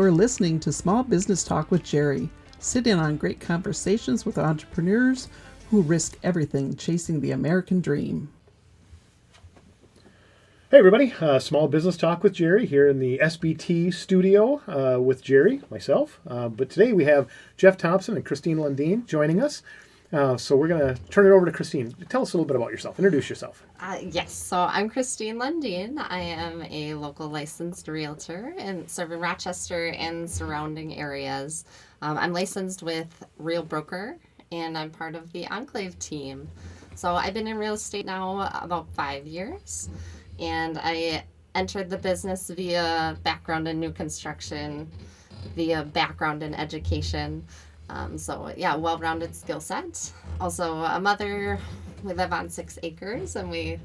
You're listening to Small Business Talk with Jerry. Sit in on great conversations with entrepreneurs who risk everything chasing the American dream. Hey everybody, Small Business Talk with Jerry here in the SBT studio with Jerry, myself. But today we have Jeff Thompson and Christine Lundin joining us. So we're going to turn it over to Christine. Tell us a little bit about yourself. Introduce yourself. Yes, so I'm Christine Lundin. I am a local licensed realtor and serve in Rochester and surrounding areas. I'm licensed with Real Broker, and I'm part of the Enclave team. So I've been in real estate now about 5 years. And I entered the business via background in new construction, via background in education. Well-rounded skill set. Also a mother. We live on 6 acres and we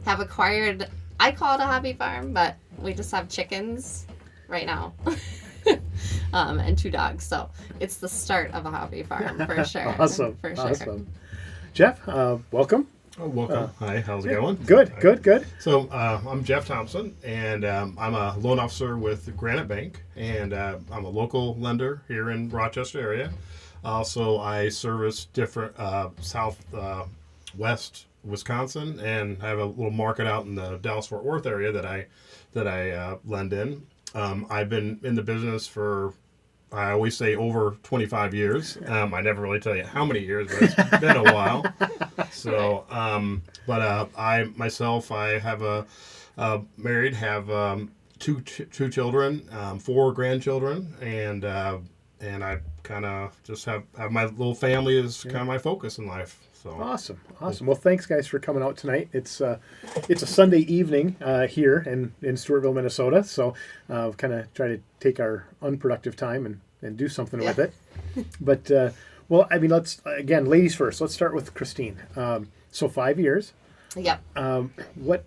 have acquired, I call it a hobby farm, but we just have chickens right now. And 2 dogs. So it's the start of a hobby farm for sure. Awesome. For sure. Awesome. Jeff, welcome. Oh, welcome. Hi, how's it going? Good. So I'm Jeff Thompson, and I'm a loan officer with Granite Bank, and I'm a local lender here in Rochester area. Also, I service different southwest Wisconsin, and I have a little market out in the Dallas-Fort Worth area that I lend in. I've been in the business for, I always say, over 25 years. I never really tell you how many years, but it's been a while. So, I myself, I have married, have two children, 4 grandchildren, and I kind of just have my little family is kind of my focus in life. So Awesome. Well, thanks guys for coming out tonight. It's a Sunday evening here in Stewartville, Minnesota. So kind of try to take our unproductive time and do something with it. But let's again, ladies first. Let's start with Christine. So 5 years. Yep. What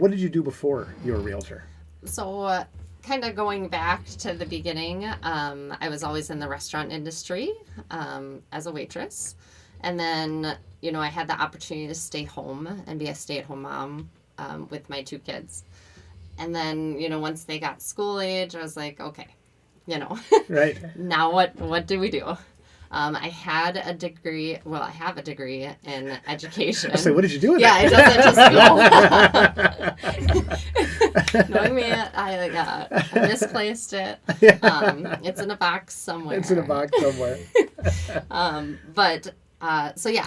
did you do before you were a realtor? So kind of going back to the beginning, I was always in the restaurant industry as a waitress. And then, I had the opportunity to stay home and be a stay-at-home mom with my 2 kids. And then, once they got school age, I was like, okay, right. Now what do we do? I had a degree. Well, I have a degree in education. So what did you do with it? It doesn't just go. Knowing me, I misplaced it. It's in a box somewhere.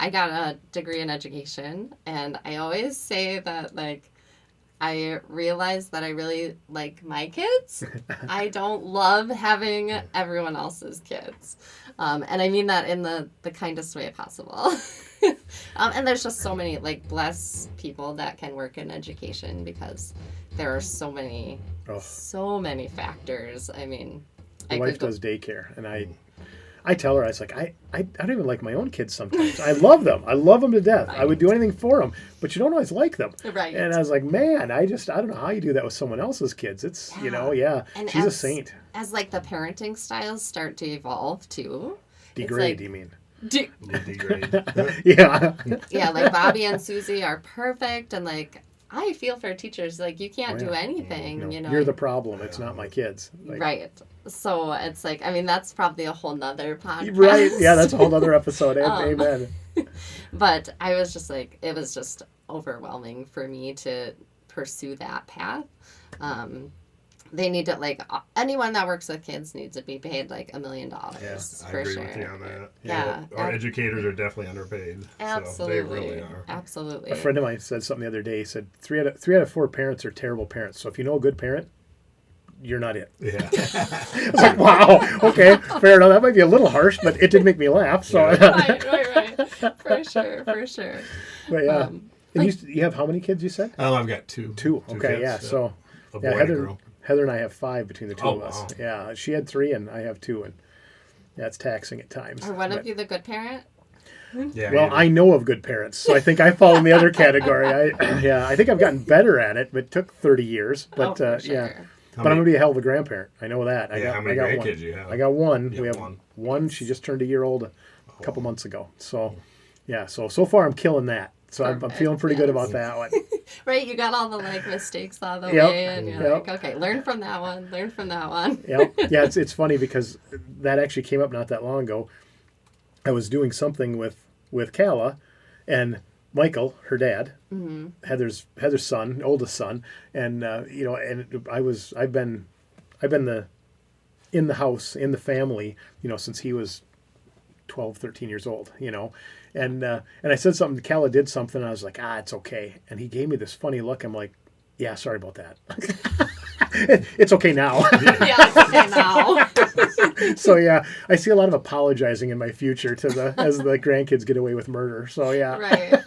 I got a degree in education, and I always say that, I realized that I really like my kids. I don't love having everyone else's kids. And I mean that in the kindest way possible. And there's just so many, blessed people that can work in education because there are so many factors. I mean, my wife does daycare, and I tell her, I was like, I don't even like my own kids sometimes. I love them. I love them to death. Right. I would do anything for them, but you don't always like them. Right. And I was like, man, I don't know how you do that with someone else's kids. It's, and she's a saint. As the parenting styles start to evolve too. Degrade, you mean? Degrade. Yeah. Yeah, Bobby and Susie are perfect, and I feel for teachers, you can't do anything, No. You're the problem. It's not my kids. Right. So it's that's probably a whole nother podcast. Right. Yeah, that's a whole other episode. Amen. But I was just it was just overwhelming for me to pursue that path. They need to, anyone that works with kids needs to be paid $1 million. Yes, for I agree sure. with you on that. Yeah. Our educators are definitely underpaid. Absolutely. So they really are. Absolutely. A friend of mine said something the other day. He said 3 out of 4 parents are terrible parents. So if you know a good parent, you're not it. Yeah. I was like, wow, okay, fair enough. That might be a little harsh, but it did make me laugh. So Right. For sure. But yeah. And you have how many kids, you said? I've got 2. 2. Okay, kids, yeah. So a boy and a girl. Heather and I have 5 between the 2 of us. Wow. Yeah, she had 3 and I have 2, and that's taxing at times. Are one of you the good parent? Yeah. Well, I know of good parents, so I think I fall in the other category. I think I've gotten better at it, but it took 30 years. But for sure. yeah. But I'm going to be a hell of a grandparent. I know that. How many grandkids you have? I got 1. You We have one. 1. She just turned a year old a couple months ago. So, yeah. So far I'm killing that. So I'm feeling pretty good about that one. Right, you got all the like mistakes out of the Yep, way, and you're yep. like, okay, learn from that one. Learn from that one. Yep. Yeah, it's funny because that actually came up not that long ago. I was doing something with Kala, and Michael, her dad, Heather's son, oldest son, and I've been in the house, in the family, since he was 12, 13 years old, and I said something, Kala did something, and I was like, it's okay, and he gave me this funny look. I'm like, yeah, sorry about that. It's okay now. Yeah, it's okay now. So yeah, I see a lot of apologizing in my future as the grandkids get away with murder. So yeah. Right,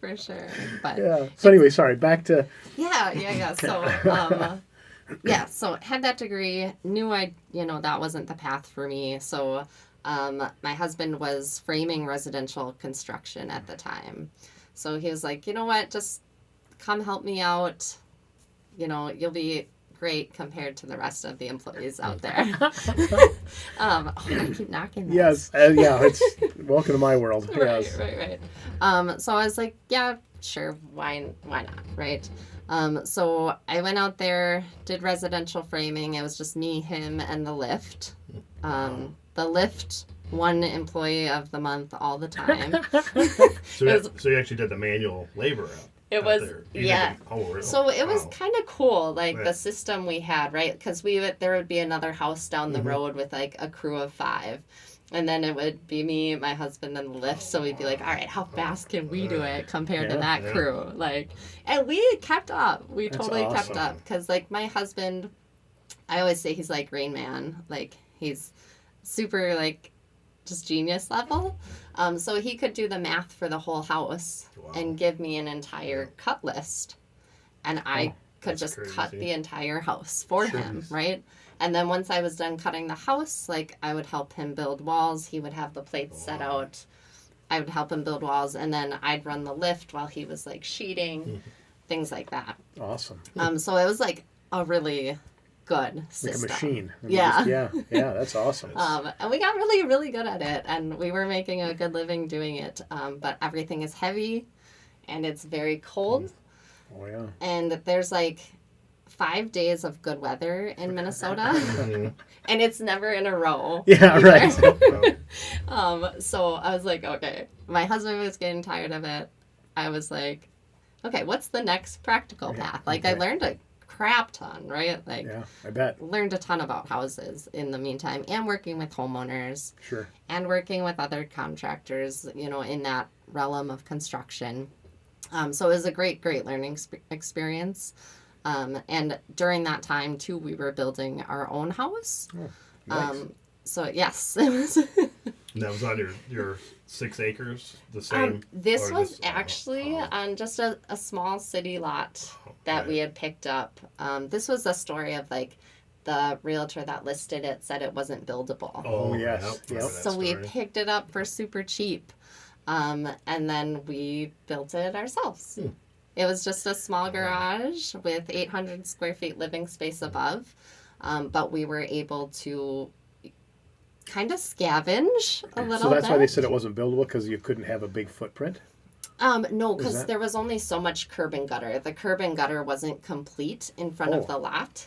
for sure. But Yeah. So anyway, sorry. Back to. Yeah. So had that degree, knew that wasn't the path for me. So my husband was framing residential construction at the time. So he was like, you know what, just come help me out. You'll be great compared to the rest of the employees out there. I keep knocking this. Yes. It's welcome to my world. Yes. Right. So I was like, yeah, sure. Why not? Right. So I went out there, did residential framing. It was just me, him, and the lift. The lift, one employee of the month all the time. So you actually did the manual labor out. It was, yeah. Really? So it was kind of cool, like Right. the system we had, right? Because there would be another house down the road with like a crew of 5. And then it would be me, my husband, and the lift. So we'd be like, all right, how fast can we do it compared to that crew? And we kept up. We That's totally kept awesome. up. Because like my husband, I always say he's like Rain Man. Like he's super like just genius level. So he could do the math for the whole house and give me an entire cut list. And I could just cut the entire house for him, right? And then once I was done cutting the house, like I would help him build walls. He would have the plates set out. I would help him build walls. And then I'd run the lift while he was like sheeting, things like that. Awesome. So it was like a really good system. Like a machine. Yeah. That's awesome. And we got really, really good at it, and we were making a good living doing it. But everything is heavy, and it's very cold. Oh yeah. And there's like 5 days of good weather in Minnesota, and it's never in a row. Yeah, either. right. So I was like, okay. My husband was getting tired of it. I was like, okay, what's the next practical path? Like I learned a crap ton, right? Like, Yeah, I bet. learned a ton about houses in the meantime, and working with homeowners, Sure. and working with other contractors, in that realm of construction. So it was a great learning experience. And during that time too, we were building our own house. Oh, nice. So yes, it was. And that was on your 6 acres, the same? This or was this- actually on just a small city lot that we had picked up. This was a story of like the realtor that listed it said it wasn't buildable. Oh, yes. Yep. Yep. So we picked it up for super cheap. And then we built it ourselves. It was just a small garage with 800 square feet living space above. But we were able to kind of scavenge a little bit. So that's why they said it wasn't buildable, because you couldn't have a big footprint? No, Is because that- there was only so much curb and gutter. The curb and gutter wasn't complete in front of the lot.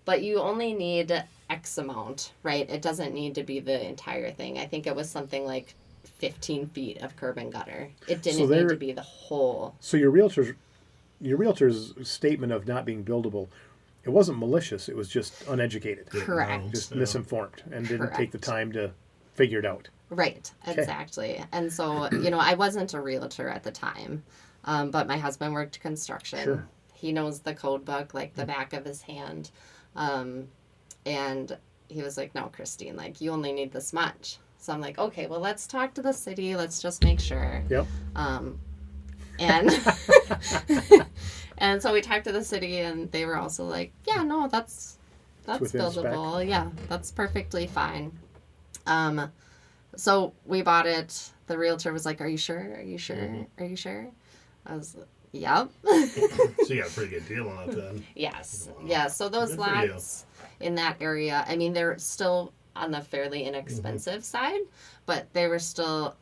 But you only need X amount, right? It doesn't need to be the entire thing. I think it was something like 15 feet of curb and gutter. It didn't need to be the whole. So your realtor's statement of not being buildable, it wasn't malicious. It was just uneducated. Correct. Just misinformed and didn't take the Correct. time to figure it out. Right, exactly. And so, I wasn't a realtor at the time, but my husband worked construction. Sure. He knows the code book like the back of his hand. And he was like, no, Christine, like you only need this much. So I'm like, okay, well, let's talk to the city. Let's just make sure. Yep. And and so we talked to the city, and they were also like, yeah, no, that's within spec. buildable. Yeah, that's perfectly fine. So we bought it. The realtor was like, are you sure? Are you sure? Are you sure? I was like, yep. So you got a pretty good deal on it then. Yes. Wow. Yeah. So those Good for you. lots in that area, I mean, they're still on the fairly inexpensive side, but they were still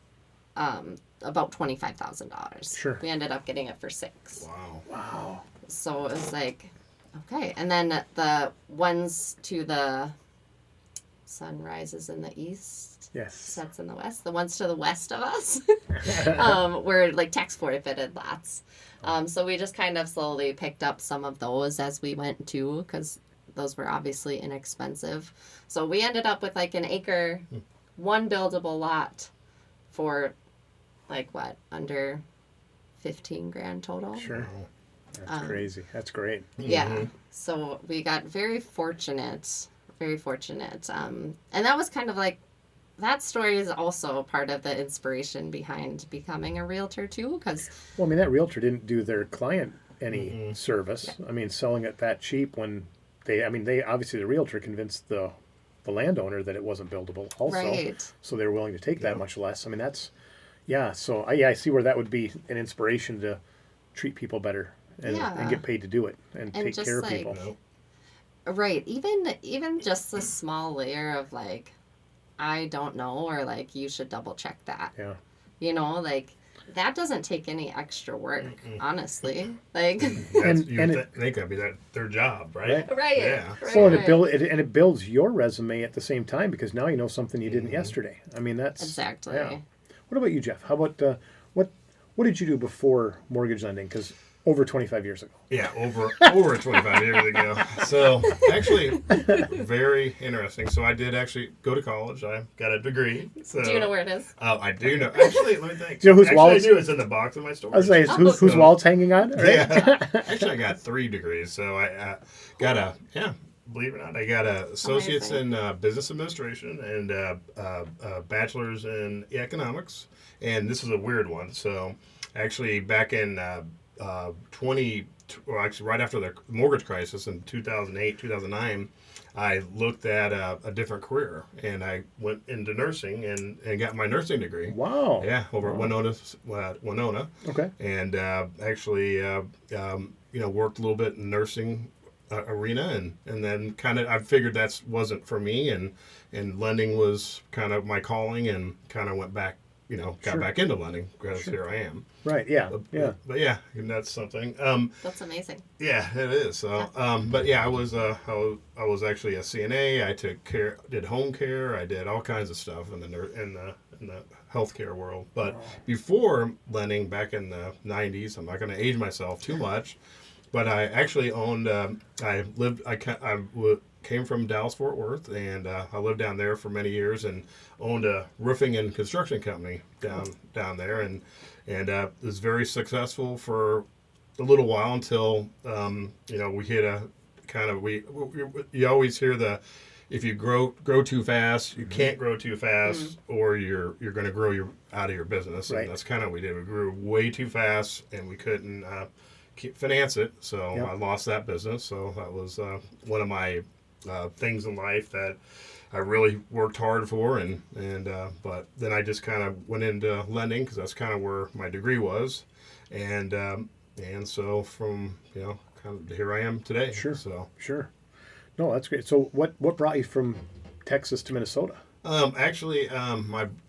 about $25,000. Sure. We ended up getting it for $6,000. Wow. Wow. So it was like, okay. And then the ones to the sun rises in the east, Yes. sets in the west. The ones to the west of us were like tax forfeited lots. So we just kind of slowly picked up some of those as we went too, because those were obviously inexpensive. So we ended up with like an acre, one buildable lot for like what, under 15 grand total? Sure. That's crazy. That's great. Yeah. So we got very fortunate. And that was kind of like, that story is also part of the inspiration behind becoming a realtor too, because Well, I mean, that realtor didn't do their client any service. I mean, selling it that cheap when they obviously the realtor convinced the landowner that it wasn't buildable also. right. So they were willing to take that much less. I mean, so I see where that would be an inspiration to treat people better and Yeah. get paid to do it and take just care of like- people. Nope. Right. Even just the small layer of like, I don't know, or like, you should double check that. Yeah. You know, like, that doesn't take any extra work, honestly. Like, And They could be their job, right? right. Yeah. Right, Well, right. it builds your resume at the same time because now you know something you didn't yesterday. I mean, that's Exactly. Yeah. What about you, Jeff? How about what did you do before mortgage lending? Because over 25 years ago. Yeah, over 25 years ago. So actually, very interesting. So I did actually go to college. I got a degree. So, Do you know where it is? Oh, I do know. Actually, let me think. Do you know whose actually, wallets- I do. It's in the box of my storage. I was saying, whose So- wall's hanging on? Right? Yeah. Actually, I got 3 degrees. So I got believe it or not, I got a associate's in business administration and a bachelor's in economics. And this is a weird one. So actually, back in actually right after the mortgage crisis in 2008, 2009, I looked at a different career, and I went into nursing and got my nursing degree. Wow. Yeah, over at Winona. Okay. And actually, worked a little bit in nursing arena, and then kind of I figured that wasn't for me, and lending was kind of my calling, and kind of went back, got Sure. back into lending because here I am. Right. Yeah. Yeah. But yeah, and that's something. That's amazing. Yeah, it is. So, but yeah, I was actually a CNA. I did home care. I did all kinds of stuff in the healthcare world. But before lending, back in the '90s, I'm not going to age myself too much, but I actually owned. Came from Dallas Fort Worth, and I lived down there for many years, and owned a roofing and construction company down there, and was very successful for a little while until we hit a kind of you always hear if you grow too fast, you can't grow too fast, or you're going to grow out of your business. Right. And that's kind of what we did. We grew way too fast, and we couldn't finance it, so Yep. I lost that business. So that was one of my things in life that I really worked hard for, but then I just kind of went into lending because that's kind of where my degree was, and so from kind of here I am today. Sure. So Sure. No, that's great. So what brought you from Texas to Minnesota? actually,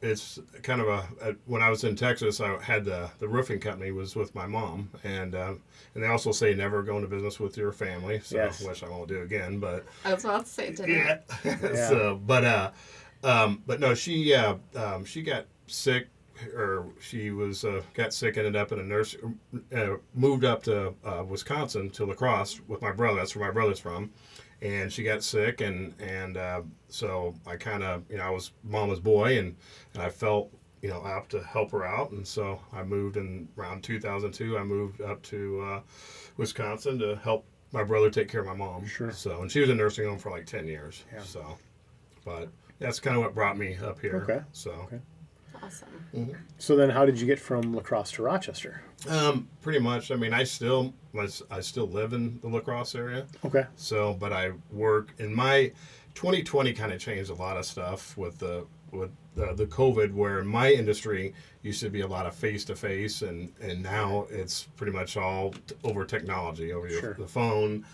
it's kind of when I was in Texas, I had the roofing company was with my mom, and they also say never go into business with your family. So Yes. which I won't do again, but. I was about to say, didn't Yeah. Yeah. So, but no, she got sick, or she was got sick, ended up in a nurse, moved up to Wisconsin to La Crosse with my brother. That's where my brother's from, and she got sick, and so I kind of I was mama's boy, and I felt out to help her out, and so I moved in around 2002. I moved up to Wisconsin to help my brother take care of my mom. Sure. So, and she was in a nursing home for like 10 years. Yeah. So, but that's kind of what brought me up here. Okay. So, Okay. Awesome. So then, how did you get from La Crosse to Rochester? pretty much. I mean, I still live in the La Crosse area. Okay. So, but I work in my 2020 kind of changed a lot of stuff with the COVID, where in my industry used to be a lot of face to face, and now it's pretty much all over technology, over Sure. the phone,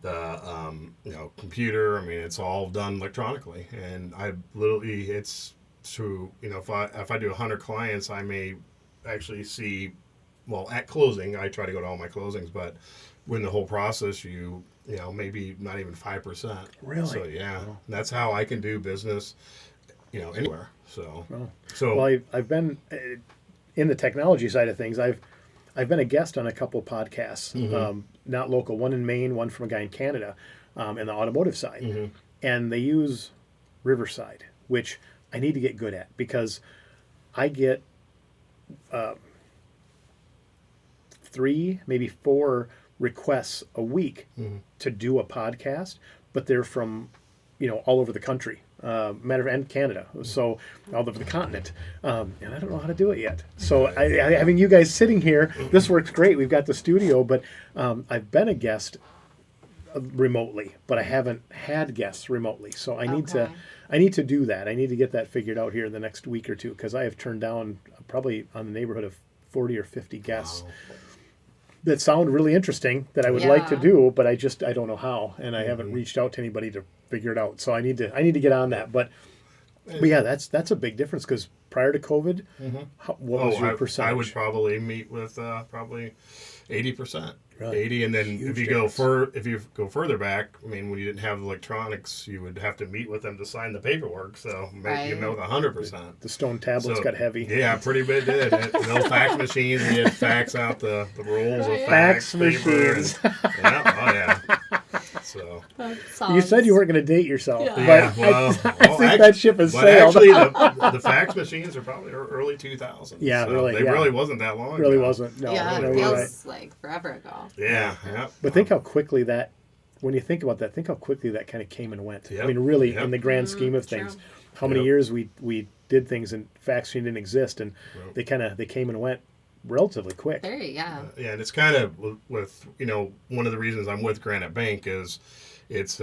the computer. I mean, it's all done electronically, and I literally it's to if I do 100 clients, I may actually see, well, at closing, I try to go to all my closings, but when the whole process, maybe not even 5%. Really? So yeah, Wow. that's how I can do business, anywhere. So, Wow. so Well, I've been in the technology side of things. I've been a guest on a couple podcasts, not local, one in Maine, one from a guy in Canada, in the automotive side, and they use Riverside, which I need to get good at because I get 3, maybe 4 requests a week to do a podcast, but they're from all over the country. And Canada, so all over the continent, and I don't know how to do it yet. So having you guys sitting here, this works great. We've got the studio, but I've been a guest remotely, but I haven't had guests remotely. So I need to do that. I need to get that figured out here in the next week or two because I have turned down probably on the neighborhood of 40 or 50 guests. Wow. That sound really interesting that I would like to do, but I don't know how, and I haven't reached out to anybody to figure it out. So I need to get on that. But yeah, that's a big difference because prior to COVID, what was your percentage? I would probably meet with probably 80%. Really? 80, and then Huge if you go further back, I mean, when you didn't have electronics, you would have to meet with them to sign the paperwork. So maybe you met with 100%. The stone tablets got heavy. Yeah, pretty big did. No fax machines. You had to fax out the rolls of Fax paper machines. Yeah. So You said you weren't going to date yourself, but well, I think that ship has sailed. Actually, the fax machines are probably early 2000s. Yeah, so really. They really wasn't that long. Really ago. wasn't. No, Yeah, no, it you're feels right. like forever ago. Yeah. But think how quickly when you think about that, think how quickly that kind of came and went. Yep. I mean, really, Yep. in the grand scheme of things, True. how many Yep. years we did things and fax machine didn't exist, and they came and went relatively quick. Yeah. Yeah, and it's kind of with one of the reasons I'm with Granite Bank is it's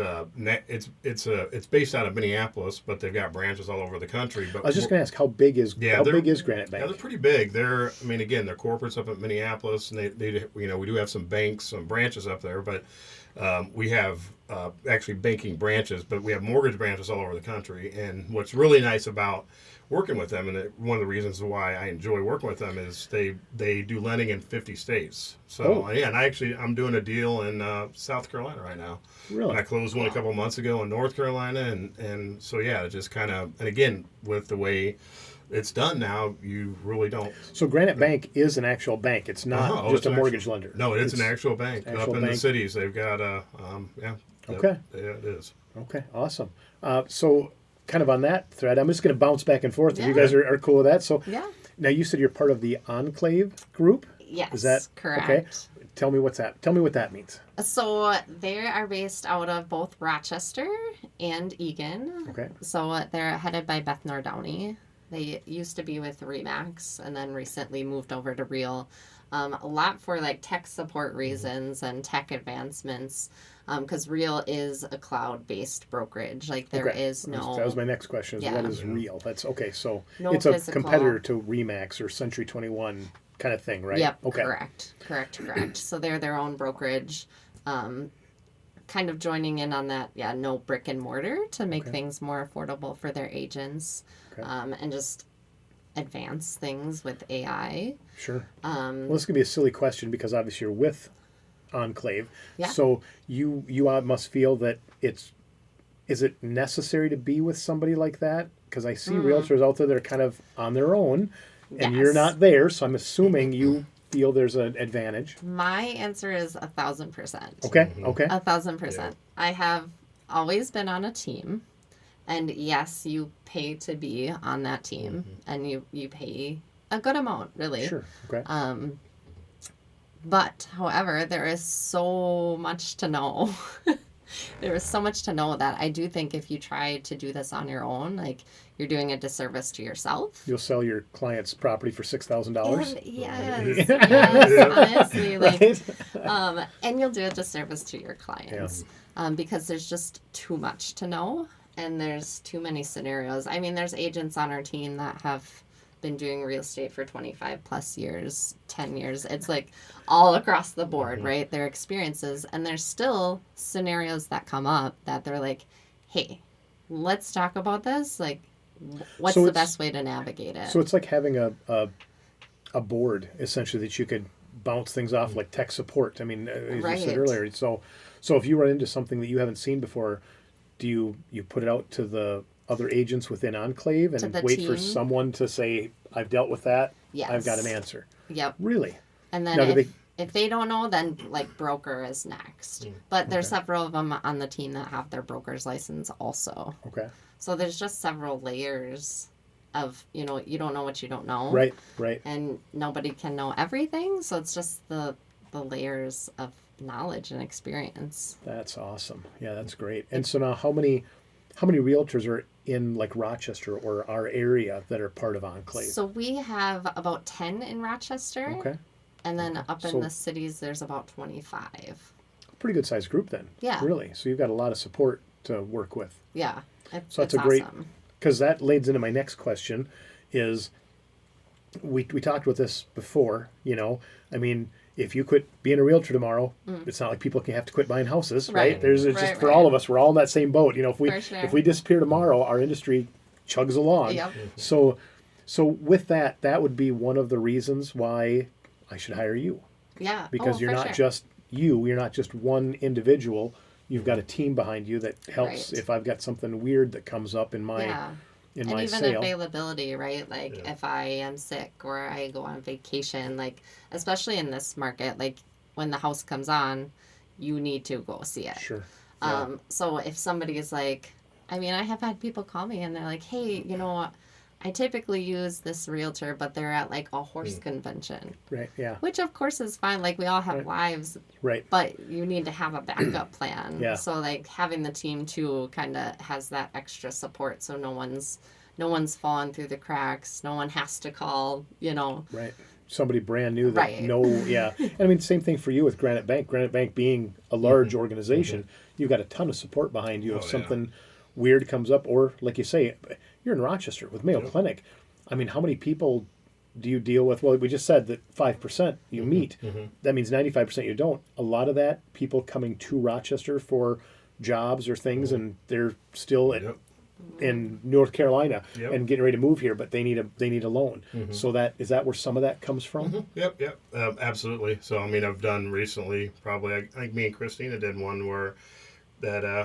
based out of Minneapolis, but they've got branches all over the country. But I was just going to ask, how big is Granite Yeah, they're Bank? pretty big. They're corporates up at Minneapolis, and they we do have some banks, some branches up there, but we have actually banking branches, but we have mortgage branches all over the country. And what's really nice about working with them, and one of the reasons why I enjoy working with them is they do lending in 50 states. So yeah, and I'm doing a deal in South Carolina right now. Really? And I closed one a couple of months ago in North Carolina, and so yeah, it just kind of, and again, with the way it's done now, you really don't. So Granite Bank is an actual bank. It's not just a mortgage lender. No, it's an actual bank up in the cities. They've got Okay. Yeah, it is. Okay, awesome. So kind of on that thread, I'm just going to bounce back and forth if you guys are cool with that. So now you said you're part of the Enclave group. Yes, Is that correct? Okay. Tell me what that means. So they are based out of both Rochester and Eagan. Okay. So they're headed by Beth Nardowney. They used to be with Remax and then recently moved over to Real. A lot for like tech support reasons and tech advancements, because Real is a cloud-based brokerage. Like there is no. That was my next question. What is Yeah. Real? That's okay. So No it's a physical. competitor to Remax or Century 21 kind of thing, right? Yep. Okay. Correct. So they're their own brokerage, kind of joining in on that. Yeah, no brick and mortar to make things more affordable for their agents, and just advance things with AI. Sure. Well, this is gonna be a silly question because obviously you're with Enclave. Yeah. So you must feel that is it necessary to be with somebody like that? Because I see realtors out there that are kind of on their own, and you're Yes. not there. So I'm assuming you feel there's an advantage. My answer is 1,000%. Okay. Okay. 1,000%. I have always been on a team, and yes, you pay to be on that team, and you pay a good amount, really. Sure. Okay. But, however, there is so much to know. There is so much to know that I do think if you try to do this on your own, like, you're doing a disservice to yourself. You'll sell your client's property for $6,000. Yes, Yeah. honestly, like, Right? and you'll do a disservice to your clients, because there's just too much to know, and there's too many scenarios. I mean, there's agents on our team that have been doing real estate for 25 plus years, 10 years. It's like all across the board, right? Their experiences, and there's still scenarios that come up that they're like, hey, let's talk about this. Like, what's the best way to navigate it? So it's like having a a board essentially that you could bounce things off, like tech support. I mean, as you said Right. earlier. So if you run into something that you haven't seen before, do you put it out to the other agents within Enclave To and the wait for team. someone to say, I've dealt with that, Yes. I've got an answer? Yep. Really? And then Now, do if they don't know, then like broker is next. But there's several of them on the team that have their broker's license also. Okay. So there's just several layers of, you don't know what you don't know. Right. And nobody can know everything. So it's just the layers of knowledge and experience. That's awesome. Yeah, that's great. And so now how many realtors are in like Rochester or our area that are part of Enclave? So we have about 10 in Rochester. Okay. And then up in So- the cities, there's about 25. Pretty good sized group then. Yeah. Really. So you've got a lot of support to work with. Yeah. So that's it's a great, awesome. because that leads into my next question is we talked about this before, I mean, if you quit being a realtor tomorrow, it's not like people can have to quit buying houses, right? Right. It's Right, just for right. all of us, we're all in that same boat. If For sure. if we disappear tomorrow, our industry chugs along. Yep. So with that would be one of the reasons why I should hire you, Yeah. because you're for not sure. just you're not just one individual. You've got a team behind you that helps Right. if I've got something weird that comes up in my Yeah. in And my even sale. availability, right? Like Yeah. if I am sick or I go on vacation, like especially in this market, like when the house comes on, you need to go see it. Sure. So if somebody is like, I mean, I have had people call me and they're like, hey, I typically use this realtor, but they're at like a horse convention, Right. Yeah. which of course is fine. Like we all have lives, Right. but you need to have a backup plan. Yeah. So like having the team too kind of has that extra support, so no one's fallen through the cracks. No one has to call. Right. Somebody brand new that Right. yeah. And I mean, same thing for you with Granite Bank. Granite Bank being a large organization, you've got a ton of support behind you if Oh, yeah. something weird comes up, or like you say, you're in Rochester with Mayo Clinic. I mean, how many people do you deal with? Well, we just said that 5% you meet. That means 95% you don't. A lot of that, people coming to Rochester for jobs or things, and they're still in North Carolina Yep. and getting ready to move here, but they need a loan. So is that where some of that comes from? Yep. Absolutely. So, I mean, I've done recently, probably, I think me and Christina did one where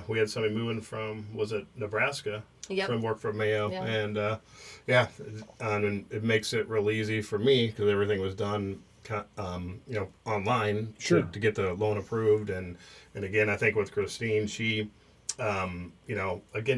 we had somebody moving from, was it Nebraska? Yep. From work for Mayo. Yeah. And, and it makes it real easy for me because everything was done, online Sure. to get the loan approved. And again, I think with Christine, she, again,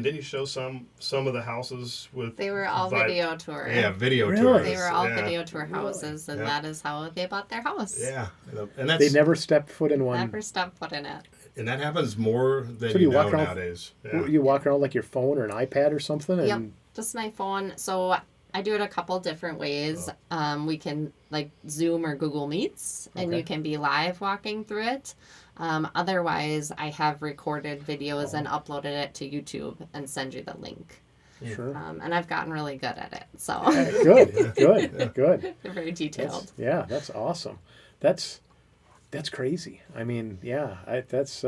didn't you show some of the houses with They were all video tour. Yeah, video Really? tours. They were all yeah. video tour houses, and Yeah. that is how they bought their house. Yeah, and that's They never stepped foot in one. Never stepped foot in it. and that happens more than So do you you walk know around- nowadays. Yeah. You walk around like your phone or an iPad or something, and Yep, just my phone. So I do it a couple different ways. We can like Zoom or Google Meets, and Okay. you can be live walking through it. Otherwise, I have recorded videos and uploaded it to YouTube and send you the link. sure. And I've gotten really good at it. So Good. they're very detailed. That's awesome. That's crazy. I mean, that's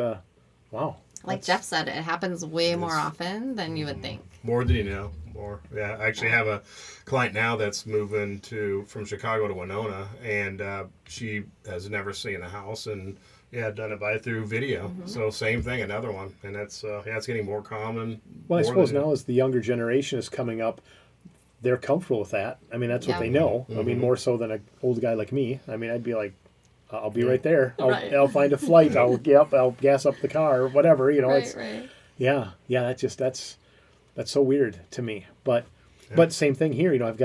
wow. Like That's- Jeff said, it happens way more It's- often than you would think. More than you know. More. Yeah, I actually have a client now that's moving from Chicago to Winona, and she has never seen a house, and done it through video. So same thing, another one, and that's it's getting more common. Well, I more suppose than- now as the younger generation is coming up, they're comfortable with that. I mean, that's what Yeah. they know. I mean, more so than an old guy like me. I mean, I'd be like, I'll be right there. Right. I'll find a flight. I'll gas up the car or whatever. It's right. yeah. That's so weird to me. But same thing here. I've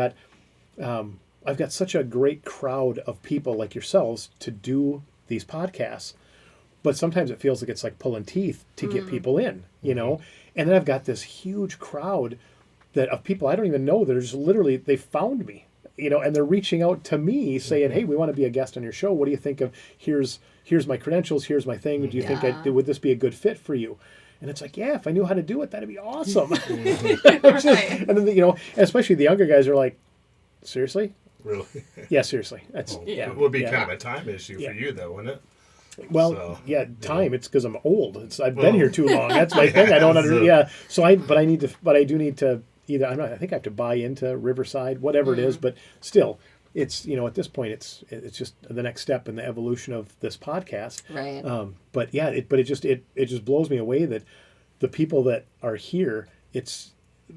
got such a great crowd of people like yourselves to do these podcasts. But sometimes it feels like it's like pulling teeth to get people in, And then I've got this huge crowd of people I don't even know that are just literally, they found me, and they're reaching out to me saying, hey, we want to be a guest on your show. What do you think of, here's my credentials, here's my thing. Do you think would this be a good fit for you? And it's like, yeah, if I knew how to do it, that'd be awesome. Right. And then, and especially the younger guys are like, seriously? Really. Yeah, seriously. That's, It would be yeah. kind of a time issue Yeah. for you, though, wouldn't it? Well, So, time. It's because I'm old. I've been Well, here too long. That's my thing. I don't so- understand. Yeah. So I do need to either. I think I have to buy into Riverside, whatever it is. But still, it's, at this point, it's just the next step in the evolution of this podcast. Right. But yeah, it just blows me away that the people that are here,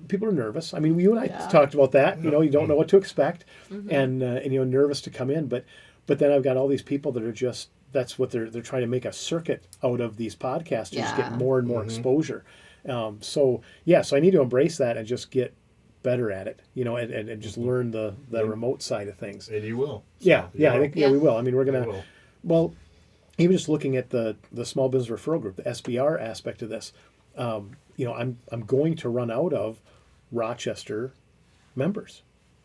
people are nervous. I mean, you and I talked about that. You don't know what to expect, and nervous to come in. But then I've got all these people that are that's what they're trying to make a circuit out of these podcasts to just get more and more exposure. So I need to embrace that and just get better at it, and just learn the remote side of things. And you will. So, I think we will. I mean, we're gonna. will. Well, even just looking at the small business referral group, the SBR aspect of this, I'm going to run out of Rochester members.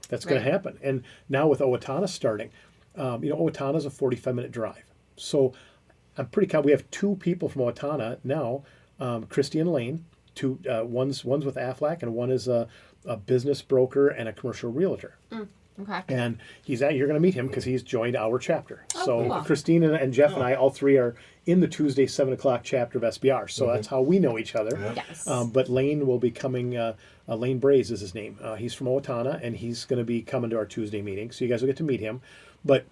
That's going to happen. And now with Owatonna starting, Owatonna is a 45-minute drive. So I'm pretty confident we have 2 people from Owatonna now, Christy and Lane. One's with Aflac, and one is a business broker and a commercial realtor. Okay. And you're going to meet him because he's joined our chapter. Oh, so cool. Christine and Jeff and I, all 3 are in the Tuesday 7:00 chapter of SBR. So that's how we know each other. Yes. But Lane will be coming. Lane Braze is his name. He's from Owatonna, and he's going to be coming to our Tuesday meeting. So you guys will get to meet him. But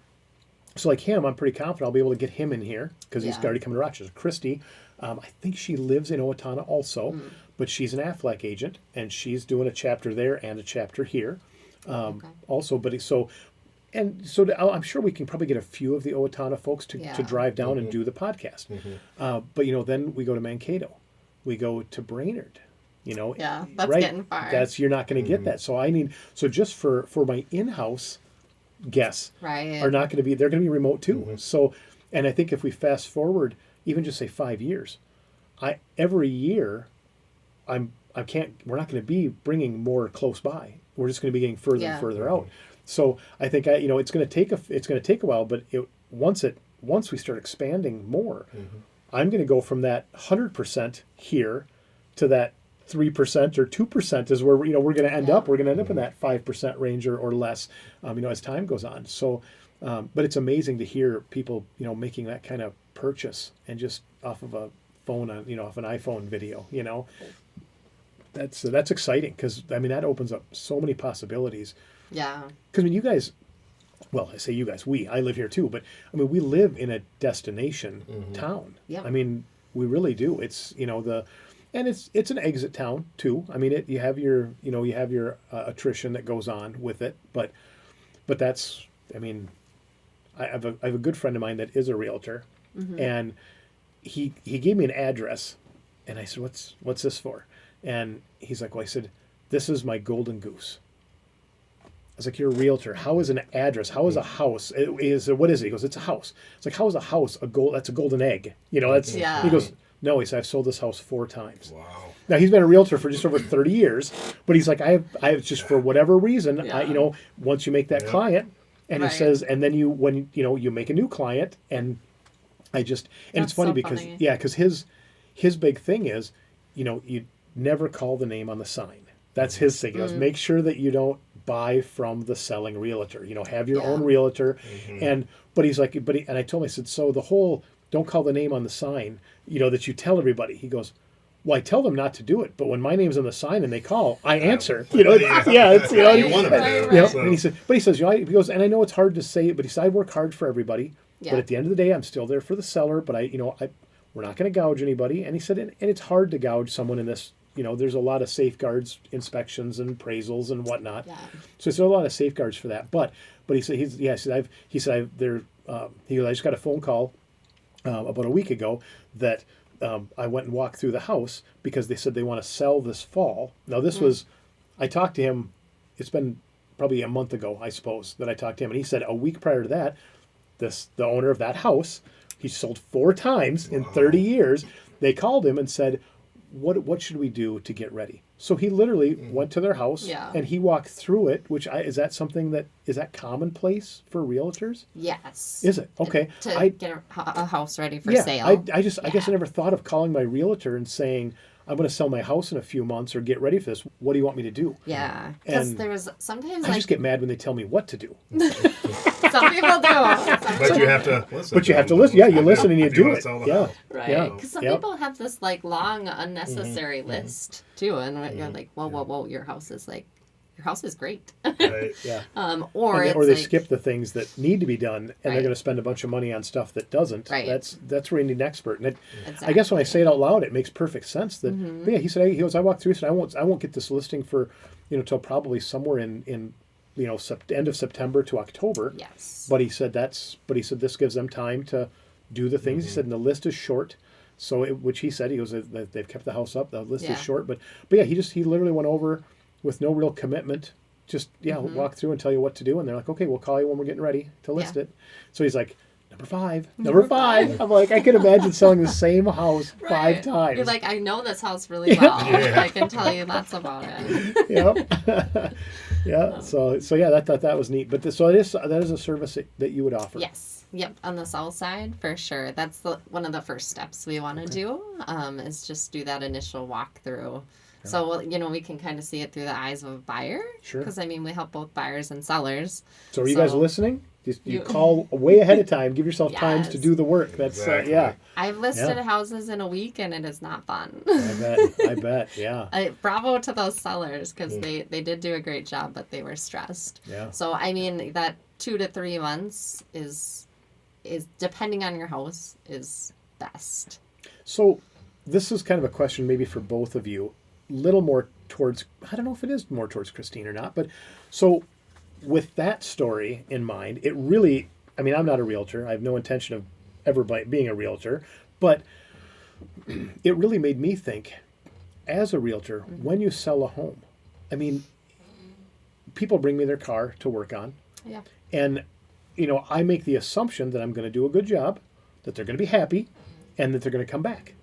so like him, I'm pretty confident I'll be able to get him in here because he's already coming to Rochester. Christy, I think she lives in Owatonna also, but she's an Aflac agent, and she's doing a chapter there and a chapter here. Also, I'm sure we can probably get a few of the Owatonna folks to drive down and do the podcast. But then we go to Mankato, we go to Brainerd. That's right? getting far. You're not going to get that. So just for my in-house guests are not going to be, they're going to be remote too. So, and I think if we fast forward, even just say 5 years, every year, we're not going to be bringing more close by. We're just going to be getting further and further out. So I think it's going to take a while, but once we start expanding more, I'm going to go from that 100% here to that 3% or 2% is where we're going to end up. We're going to end up in that 5% range or less, as time goes on. So, but it's amazing to hear people, making that kind of purchase and just off of a phone, off an iPhone video, That's exciting because that opens up so many possibilities. Yeah. Because you guys, well, I say you guys, I live here too, but we live in a destination town. Yeah. We really do. It's and it's an exit town too. You have your attrition that goes on with it, but that's I have a good friend of mine that is a realtor, and he gave me an address, and I said, what's this for? And he's like, well, I said, this is my golden goose. I was like, you're a realtor. How is an address? How is a house? What is it? He goes, it's a house. It's like, how is a house that's a golden egg? He goes, no, he said, I've sold this house 4 times. Wow. Now he's been a realtor for just over 30 years, but he's like, I have just for whatever reason, once you make that client, and he says, and then you make a new client, and it's funny because because his big thing is, you never call the name on the sign. That's his thing. He goes, make sure that you don't buy from the selling realtor. Have your own realtor. But he's like, and I told him, I said, so the whole don't call the name on the sign, that you tell everybody. He goes, well, I tell them not to do it, but when my name's on the sign and they call, I answer. You want to And he says, he goes, and I know it's hard to say, but he said, I work hard for everybody, but at the end of the day, I'm still there for the seller. But we're not going to gouge anybody. And he said, and it's hard to gouge someone in this. There's a lot of safeguards, inspections, and appraisals and whatnot. Yeah. So there's a lot of safeguards for that. But he said, he goes, I just got a phone call about a week ago that I went and walked through the house because they said they want to sell this fall. Now this was, I talked to him. It's been probably a month ago, I suppose, that I talked to him, and he said a week prior to that, the owner of that house, he sold 4 times in 30 years. They called him and said, what should we do to get ready? So he literally went to their house and he walked through it, is that commonplace for realtors? Yes. Is it? Okay. To get a house ready for sale. I guess I never thought of calling my realtor and saying, I'm going to sell my house in a few months or get ready for this. What do you want me to do? Yeah. Because there's sometimes I just get mad when they tell me what to do. Some people do. But you have to listen. But you have to listen. Yeah, you listen and you do it. Yeah. Right. Because some people have this long, unnecessary list too. And you're like, whoa, your house is your house is great. Right. Yeah. Or Or it's they like, skip the things that need to be done, and they're Right. going to spend a bunch of money on stuff that doesn't. Right. That's where you need an expert. And I Exactly. guess when I say it out loud, it makes perfect sense. That but yeah, he said he goes. I walked through. He said I won't get this listing for till probably somewhere in end of September to October. Yes. But he said this gives them time to do the things. He said, and the list is short. So which he said, he goes, they've kept the house up. The list Yeah. is short, but yeah, he literally went over with no real commitment. Just walk through and tell you what to do, and they're like, okay, we'll call you when we're getting ready to list Yeah. it. So he's like, number five. I'm like, I can imagine selling the same house 5 Right. times. You're like, I know this house really well. Yeah. I can tell you lots about it. Yep. Yeah. So yeah, that was neat. But that is a service that you would offer. Yes. Yep. On the south side, for sure. That's one of the first steps we want to do, is just do that initial walkthrough. So, we can kind of see it through the eyes of a buyer. Sure. Because, we help both buyers and sellers. So are you guys listening? You call way ahead of time. Give yourself times to Yes. do the work. That's Exactly. yeah. I've listed Yeah. houses in a week, and it is not fun. I bet. Yeah. Bravo to those sellers, because they did do a great job, but they were stressed. Yeah. So, that 2 to 3 months is depending on your house, is best. So this is kind of a question maybe for both of you. Little more towards, I don't know if it is more towards Christine or not, but so with that story in mind, it really, I'm not a realtor. I have no intention of ever being a realtor, but it really made me think, as a realtor, when you sell a home, people bring me their car to work on, Yeah. and I make the assumption that I'm going to do a good job, that they're going to be happy, and that they're going to come back.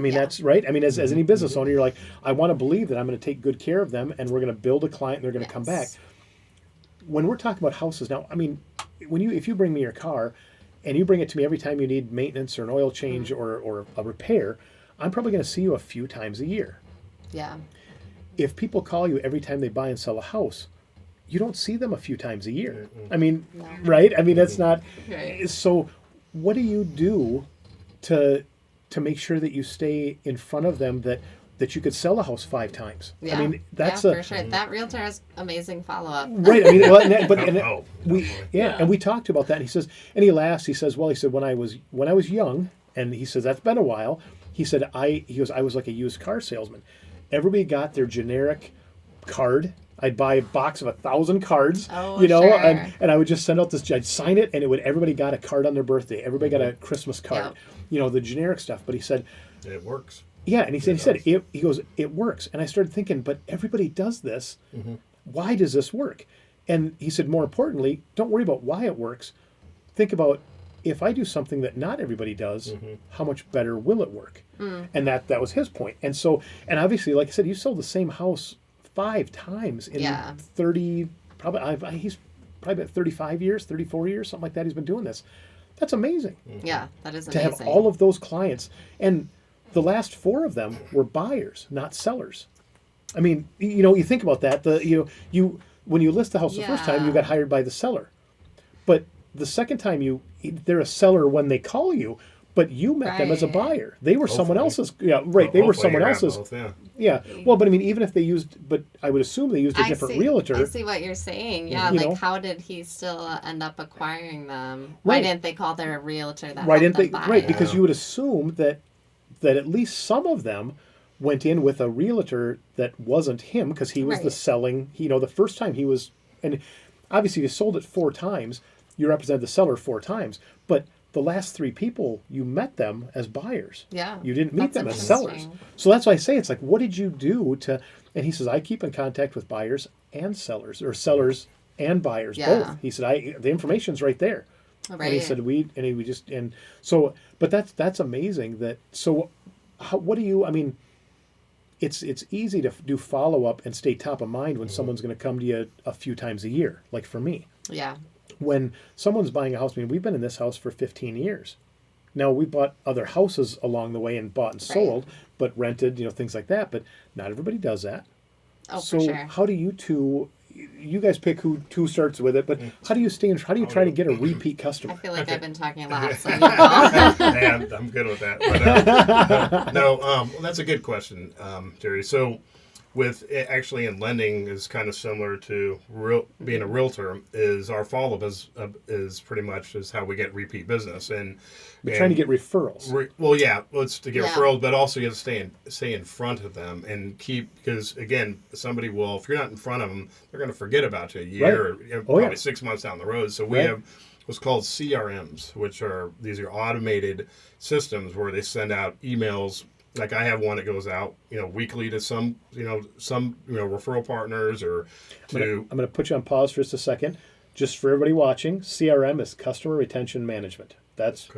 Yeah. That's right. As any business owner, you're like, I want to believe that I'm going to take good care of them, and we're going to build a client, and they're going to come back. Yes. When we're talking about houses now, if you bring me your car, and you bring it to me every time you need maintenance or an oil change or a repair, I'm probably going to see you a few times a year. Yeah. If people call you every time they buy and sell a house, you don't see them a few times a year. No. Right? That's not. Right. So, what do you do to make sure that you stay in front of them that you could sell a house 5 times? Yeah. That's for sure. That realtor has amazing follow-up. right. Yeah. And we talked about that. And he says, and he laughs. He says, when I was young, and he says that's been a while. He said I was like a used car salesman. Everybody got their generic card. I'd buy a box of 1,000 cards, Oh, sure. and I would just send out this. I'd sign it, and everybody got a card on their birthday. Everybody got a Christmas card, the generic stuff. But he said, It works. yeah, and he said he goes, it works. And I started thinking, but everybody does this. Why does this work? And he said, more importantly, don't worry about why it works. Think about, if I do something that not everybody does, how much better will it work? And that was his point. And so, and obviously, like I said, you sold the same house 5 times in 30, probably, he's probably about 35 years, 34 years, something like that. He's been doing this. That's amazing. Yeah, that is To amazing. have all of those clients. And the last 4 of them were buyers, not sellers. You think about that. When you list the house the first time, you got hired by the seller. But the second time they're a seller when they call you, but you met them as a buyer. They were someone else's. Yeah, right. They were someone else's. Both, yeah. Yeah. Well, but even if they used, but I would assume they used a different realtor. I see what you're saying. Yeah, how did he still end up acquiring them? Why Right. didn't they call their realtor that? Right. helped them buy Right. it? Because you would assume that at least some of them went in with a realtor that wasn't him, because he was the Right. selling. The first time he was, and obviously you sold it 4 times. You represented the seller 4 times, but the last 3 people, you met them as buyers. Yeah. You didn't meet That's them as sellers. interesting. So that's why I say it's like, what did you do to, and he says, I keep in contact with buyers and sellers, or sellers and buyers, both. He said, the information's right there. Right. And he said, but that's amazing that, so what do you, it's easy to do follow-up and stay top of mind when someone's going to come to you a few times a year, like for me. Yeah. When someone's buying a house, we've been in this house for 15 years. Now, we bought other houses along the way and bought and sold, but rented, things like that. But not everybody does that. Oh, so for sure. how do you guys pick who starts with it, but how do you try to get a repeat I customer? feel like I've been talking a lot, so And I'm good with that. But, no, that's a good question, Jerry. So actually in lending is kind of similar to being a realtor. Is our follow up is pretty much is how we get repeat business and We're trying to get referrals. It's to get referrals, but also you have to stay in front of them and because again, somebody will, if you're not in front of them, they're going to forget about you a year or probably 6 months down the road. So we have what's called CRMs, which are automated systems where they send out emails. Like I have one that goes out, weekly to some referral partners or to. I'm going to put you on pause for just a second. Just for everybody watching, CRM is Customer Retention Management. That's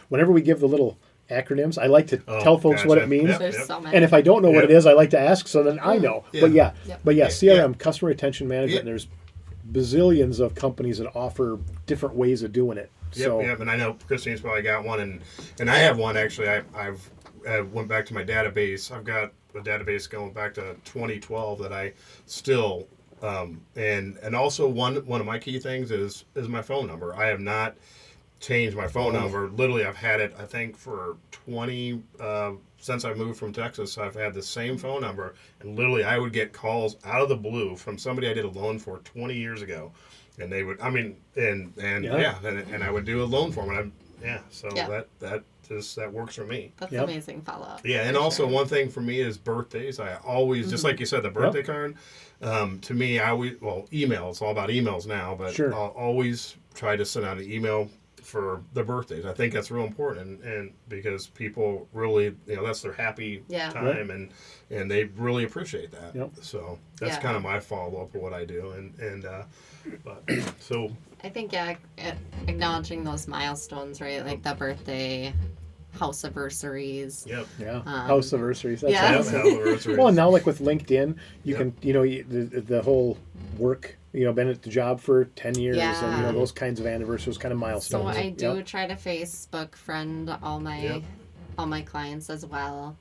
whenever we give the little acronyms, I like to tell folks what it means. There's so many. And if I don't know what it is, I like to ask so then I know. Yeah. But CRM, Customer Retention Management. And there's bazillions of companies that offer different ways of doing it. Yep. And I know Christine's probably got one, and I have one actually. I went back to my database. I've got a database going back to 2012 that I still and also one of my key things is my phone number. I have not changed my phone number. Literally, I've had it I think for 20 since I moved from Texas. I've had the same phone number, and literally I would get calls out of the blue from somebody I did a loan for 20 years ago, and they would and I would do a loan for them. That works for me. That's amazing follow-up. Yeah, and also one thing for me is birthdays. I always, just like you said, the birthday card, to me, email. It's all about emails now, but I'll always try to send out an email for the birthdays. I think that's real important, and because people really, that's their happy time, and they really appreciate that. Yep. So that's kind of my follow-up of what I do, so... I think, acknowledging those milestones, right? Like the birthday, house anniversaries. Yep. Yeah. House anniversaries. That's awesome. Well, and now like with LinkedIn, you can, the whole work, been at the job for 10 years and, those kinds of anniversaries, kind of milestones. So I do try to Facebook friend all my clients as well.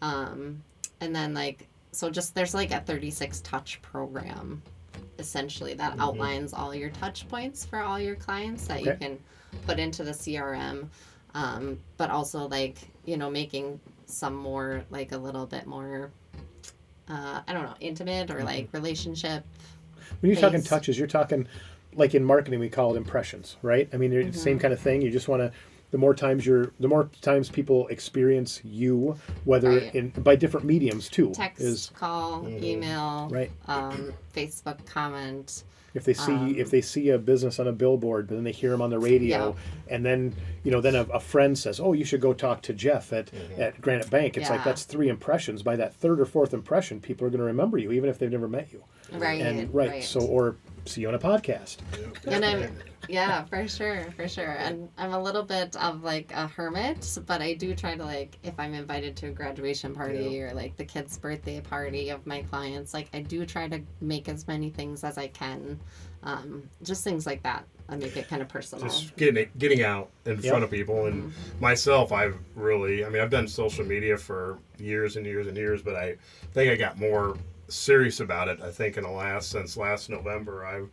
And then there's like a 36 touch program essentially that outlines all your touch points for all your clients that you can put into the CRM, but also making some more a little bit more intimate or relationship. When you're talking touches, you're talking like in marketing we call it impressions, right? I mean, it's the same kind of thing. You just want to the more times people experience you, whether by different mediums too. Text, call, email, Facebook comment. If they see a business on a billboard, but then they hear them on the radio, and then then a friend says, "Oh, you should go talk to Jeff at Granite Bank." It's like that's 3 impressions. By that 3rd or 4th impression, people are going to remember you, even if they've never met you. Right. So or see you on a podcast. And for sure. And I'm a little bit of a hermit, but I do try to if I'm invited to a graduation party or the kid's birthday party of my clients, I do try to make as many things as I can. Just things like that. I make it kind of personal. Just getting out in front of people. And myself, I've done social media for years and years and years, but I think I got more serious about it. I think since last November, I've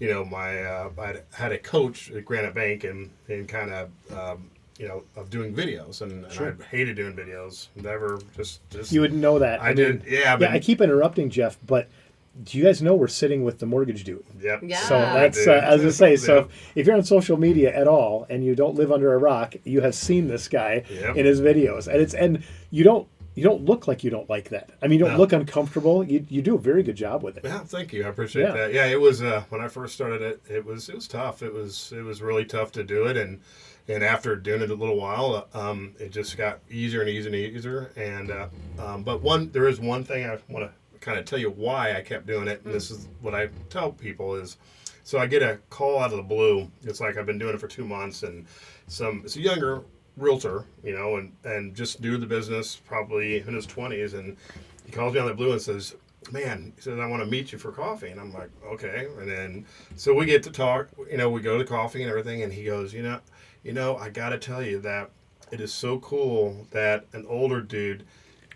I had a coach at Granite Bank and kind of of doing videos, and I hated doing videos. Never just you wouldn't know that. I did. I keep interrupting Jeff, but do you guys know we're sitting with the mortgage dude? Yep. Yeah. So that's as I say. So if you're on social media at all and you don't live under a rock, you have seen this guy in his videos, and you don't look like you don't like that. I mean, you don't look uncomfortable. You do a very good job with it. Yeah, thank you. I appreciate that. Yeah, it was when I first started it was tough. It was really tough to do it, and after doing it a little while, it just got easier and easier. And but there is one thing I want to kind of tell you why I kept doing it, and this is what I tell people is, so I get a call out of the blue. It's like I've been doing it for 2 months, and it's a younger realtor, and just new to the business, probably in his 20s, and he calls me on the blue and says, "Man," he says, "I want to meet you for coffee." And I'm like, "Okay." And then so we get to talk, we go to coffee and everything, and he goes, "I got to tell you that it is so cool that an older dude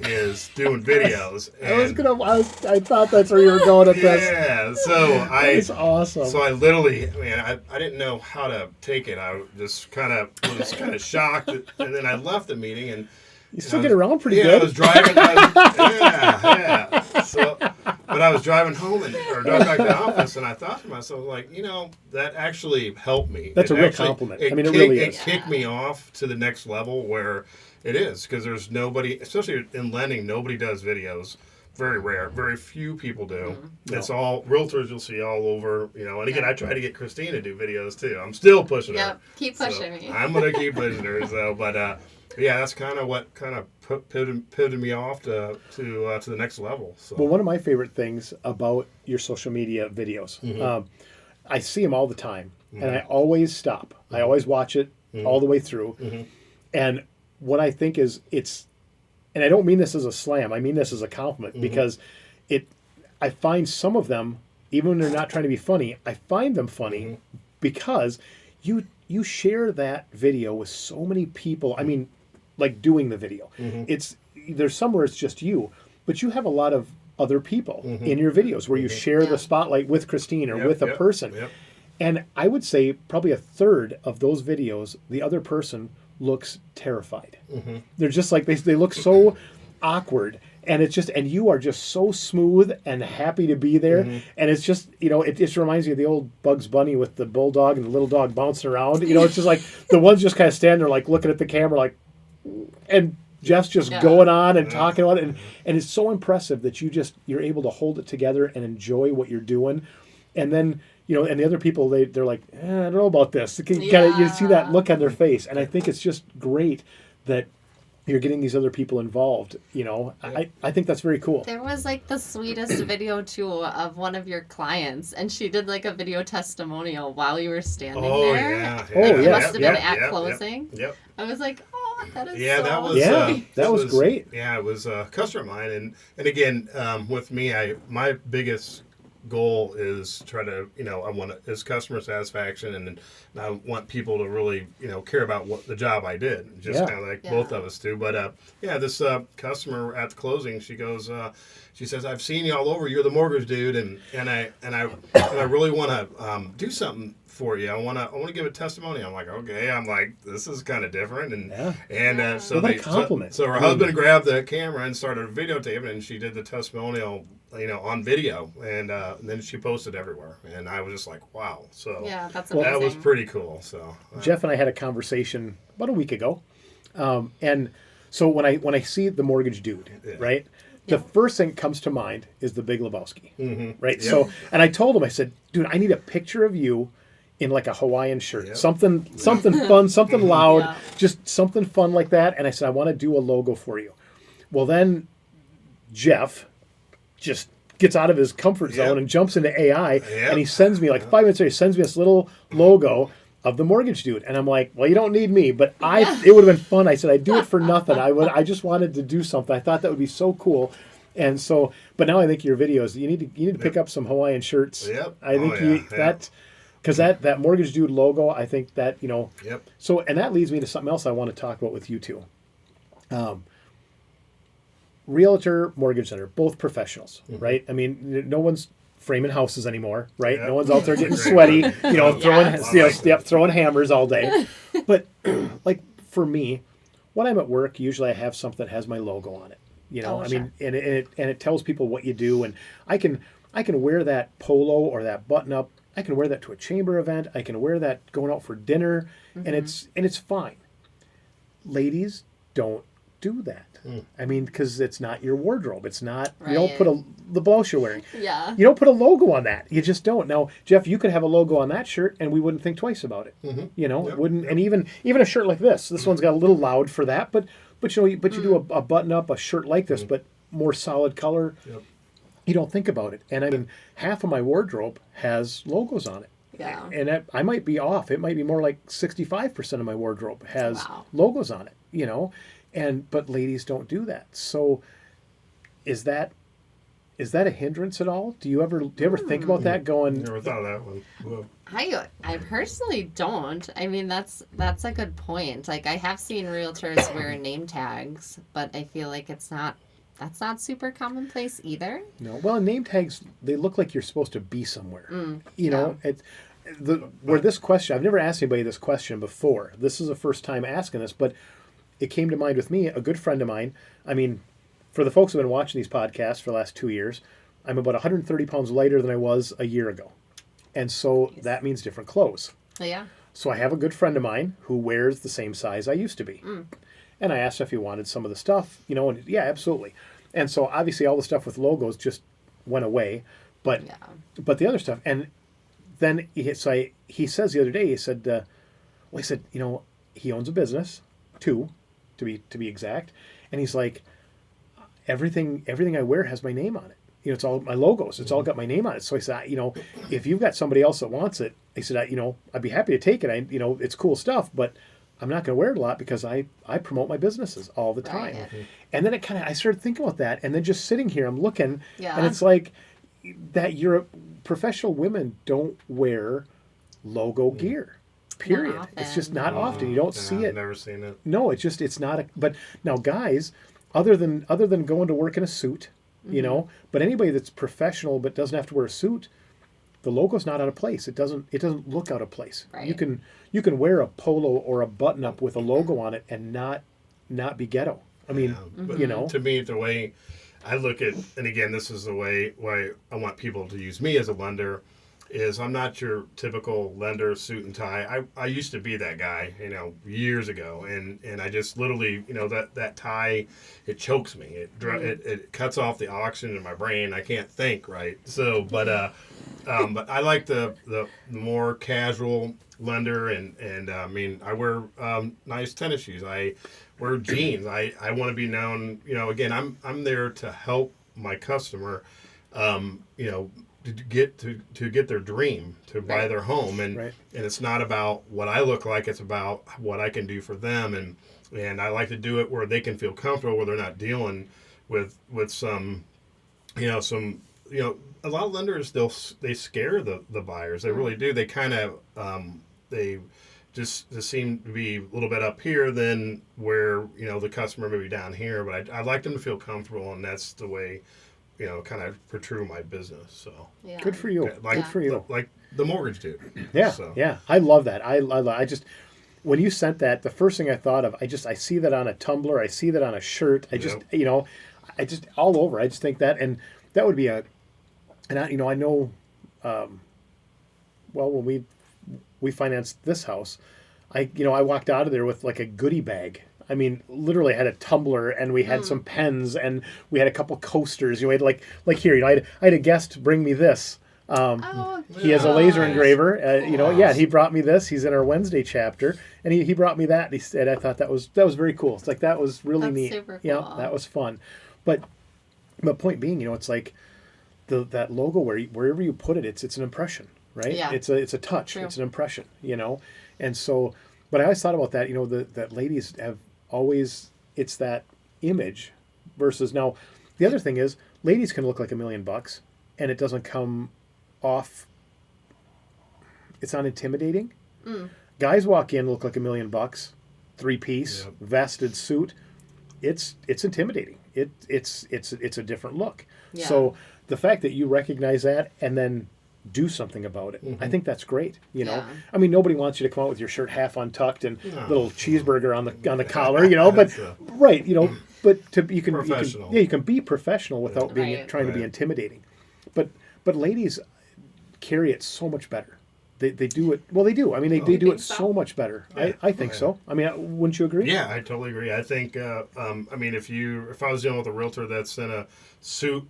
is doing videos." I thought that's where you were going at this. Yeah, so it's awesome. So I literally, I didn't know how to take it. I just was kind of shocked, and then I left the meeting, and You still get around pretty Yeah, good. I was driving. Yeah. So, but I was driving home or driving back to the office, and I thought to myself, like, that actually helped me. That's a real compliment. I mean, it really is. It kicked me off to the next level where it is, because there's nobody, especially in lending, nobody does videos. Very rare. Very few people do. No. It's all realtors you'll see all over, And again, I try to get Christine to do videos too. I'm still pushing her. Keep pushing me. I'm gonna keep pushing her. So, but yeah, that's kind of what pivoted me off to the next level. So. Well, one of my favorite things about your social media videos, I see them all the time, and I always stop. I always watch it all the way through, and what I think is and I don't mean this as a slam. I mean this as a compliment because I find some of them, even when they're not trying to be funny, I find them funny because you share that video with so many people. I mean, like doing the video. There's somewhere it's just you, but you have a lot of other people in your videos where you share the spotlight with Christine or with a person. Yep. And I would say probably a third of those videos, the other person looks terrified. They're just like, they look so awkward, and it's just, and you are just so smooth and happy to be there. And it's just, it just reminds me of the old Bugs Bunny with the bulldog and the little dog bouncing around. It's just like the ones just kind of stand there like looking at the camera like, and Jeff's just going on and talking about it. And it's so impressive that you're able to hold it together and enjoy what you're doing. And then, and the other people, they're like, I don't know about this. You see that look on their face. And I think it's just great that you're getting these other people involved. I think that's very cool. There was like the sweetest video too of one of your clients, and she did like a video testimonial while you were standing there. Yeah. It must have been at closing. Yep. I was like, oh, that is that was great. Yeah, it was a customer of mine, and again, with me, my biggest goal is try to, I want is customer satisfaction, and I want people to really, care about what the job I did, just kind of like both of us do. But this customer at the closing, she goes, she says, I've seen you all over. You're the mortgage dude, and I really want to do something for you. I want to give a testimony. I'm like, okay. I'm like, this is kind of different, and so what a compliment. So her husband grabbed the camera and started videotaping, and she did the testimonial, on video, and then she posted everywhere, and I was just like, wow. So that's amazing. That was pretty cool. So Jeff and I had a conversation about a week ago, and so when I see the mortgage dude, right, the first thing that comes to mind is the Big Lebowski, right? Yep. So, and I told him, I said, dude, I need a picture of you in like a Hawaiian shirt, something fun, something loud, just something fun like that. And I said, I want to do a logo for you. Well, then Jeff just gets out of his comfort zone and jumps into AI, and he sends me, like 5 minutes later, he sends me this little logo of the mortgage dude. And I'm like, well, you don't need me, but it would have been fun. I said, I'd do it for nothing. I just wanted to do something. I thought that would be so cool. And so, but now I think your videos, you need to pick up some Hawaiian shirts. I think because that mortgage dude logo, I think that, so, and that leads me to something else I want to talk about with you two. Realtor, mortgage lender, both professionals, right? I mean, no one's framing houses anymore, right? No one's out there getting sweaty, throwing hammers all day. But like for me, when I'm at work, usually I have something that has my logo on it. I mean, and it tells people what you do, and I can wear that polo or that button up. I can wear that to a chamber event. I can wear that going out for dinner, and it's fine. Ladies, don't do that. I mean, because it's not your wardrobe. It's not, you don't put the blouse you're wearing. You don't put a logo on that. You just don't. Now, Jeff, you could have a logo on that shirt and we wouldn't think twice about it. It wouldn't, and even a shirt like this one's got a little loud for that, but you do a button up, a shirt like this, but more solid color, you don't think about it. And I mean, half of my wardrobe has logos on it. And I might be off. It might be more like 65% of my wardrobe has logos on it, but ladies don't do that. So is that a hindrance at all? Do you ever think about that going? Never thought of that one. Whoa. I personally don't. I mean, that's a good point. Like, I have seen realtors wear name tags, but I feel like that's not super commonplace either. No. Well, name tags, they look like you're supposed to be somewhere. It's where this question, I've never asked anybody this question before. This is the first time asking this, but it came to mind with me, a good friend of mine. I mean, for the folks who have been watching these podcasts for the last 2 years, I'm about 130 pounds lighter than I was a year ago. And so that means different clothes. Yeah. So I have a good friend of mine who wears the same size I used to be. And I asked if he wanted some of the stuff, and yeah, absolutely. And so obviously all the stuff with logos just went away. But the other stuff, and then he says the other day, he said, he owns a business, 2, to be exact, and he's like, everything I wear has my name on it. It's all my logos. It's all got my name on it. So I said, if you've got somebody else that wants it, I said, I'd be happy to take it. It's cool stuff, but I'm not going to wear it a lot because I promote my businesses all the time. Right. And then I started thinking about that, and then just sitting here, I'm looking, and it's like that. Professional women don't wear logo gear. Period. It's just not often. You don't see it. I've never seen it. No, it's not. But now, guys, other than going to work in a suit, but anybody that's professional but doesn't have to wear a suit, the logo's not out of place. It doesn't look out of place. Right. You can wear a polo or a button up with a logo on it and not be ghetto. I mean, But to me, the way I look at, and again, this is the way why I want people to use me as a lender, is I'm not your typical lender suit and tie. I used to be that guy, years ago, and I just literally, that tie, it chokes me. It cuts off the oxygen in my brain. I can't think right. So, but I like the more casual lender, and I mean, I wear nice tennis shoes. I wear jeans. I want to be known. Again, I'm there to help my customer. To get their dream, to buy their home, and it's not about what I look like. It's about what I can do for them, and I like to do it where they can feel comfortable, where they're not dealing with some, a lot of lenders they scare the buyers. They really do. They kind of they just seem to be a little bit up here than where the customer may be down here. But I'd like them to feel comfortable, and that's the way. Kind of portray my business. So good for you. Good for you. Like the mortgage dude. Yeah, so. Yeah. I love that. I just when you sent that, the first thing I thought of, I see that on a tumbler. I see that on a shirt. I just I just all over. I just think that, and that would be I know. Well, when we financed this house, I walked out of there with like a goodie bag. I mean, literally had a tumbler, and we had some pens, and we had a couple coasters. We had like here, I had a guest bring me this. He has a laser engraver. And he brought me this. He's in our Wednesday chapter, and he brought me that. And he said, I thought that was very cool. It's like that was really neat. Super cool. Yeah, that was fun. But point being, it's like that logo wherever you put it, it's an impression, right? Yeah. It's a touch. True. It's an impression, And so, but I always thought about that. That ladies have always, it's that image versus now. The other thing is, ladies can look like $1 million, and it doesn't come off. It's not intimidating. Guys walk in, look like $1 million, 3-piece, vested suit. It's intimidating. It's a different look. Yeah. So the fact that you recognize that and then do something about it, I think that's great. Yeah. I mean, nobody wants you to come out with your shirt half untucked and little cheeseburger on the collar, but right, but you can be professional without being trying to be intimidating. But ladies carry it so much better. They do it well. They do. I mean, they do it so much better. Yeah. I think so. I mean, wouldn't you agree? Yeah, I totally agree. I think. I mean, if I was dealing with a realtor that's in a suit,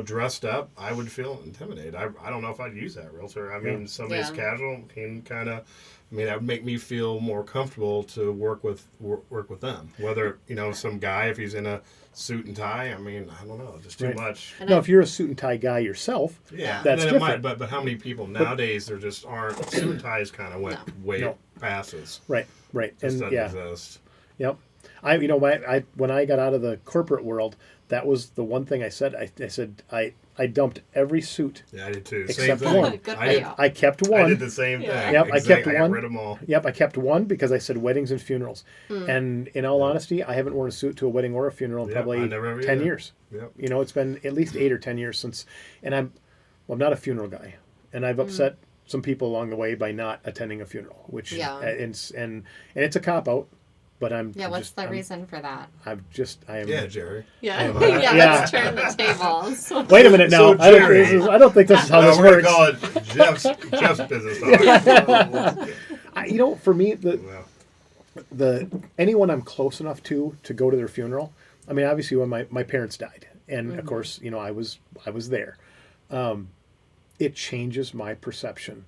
dressed up, I would feel intimidated. I don't know if I'd use that realtor. I mean, somebody's casual can kind of. I mean, that would make me feel more comfortable to work with them. Whether some guy, if he's in a suit and tie, I mean, I don't know, just too much. No, if you're a suit and tie guy yourself, that's different. But how many people nowadays there just aren't suit and ties kind of went way passes. Right. Just doesn't exist. Yep. When I got out of the corporate world, that was the one thing I said. I said I dumped every suit. Yeah, I did too. Except same thing. one. Good for you. I kept one. I did the same thing. Yep, I kept one. I got rid of them all. Yep, I kept one because I said weddings and funerals. And in all honesty, I haven't worn a suit to a wedding or a funeral in probably 10 years. Yep. It's been at least 8 or 10 years since. And I'm not a funeral guy, and I've upset some people along the way by not attending a funeral, which and it's a cop out. but I'm what's the reason for that? I am. Yeah, Jerry. Yeah, Yeah. let's turn the tables. Wait a minute now. So, Jerry, I don't think this is how this we're works. going to call it Jeff's business talk. For me, the anyone I'm close enough to go to their funeral. I mean, obviously when my parents died, and of course, I was there. It changes my perception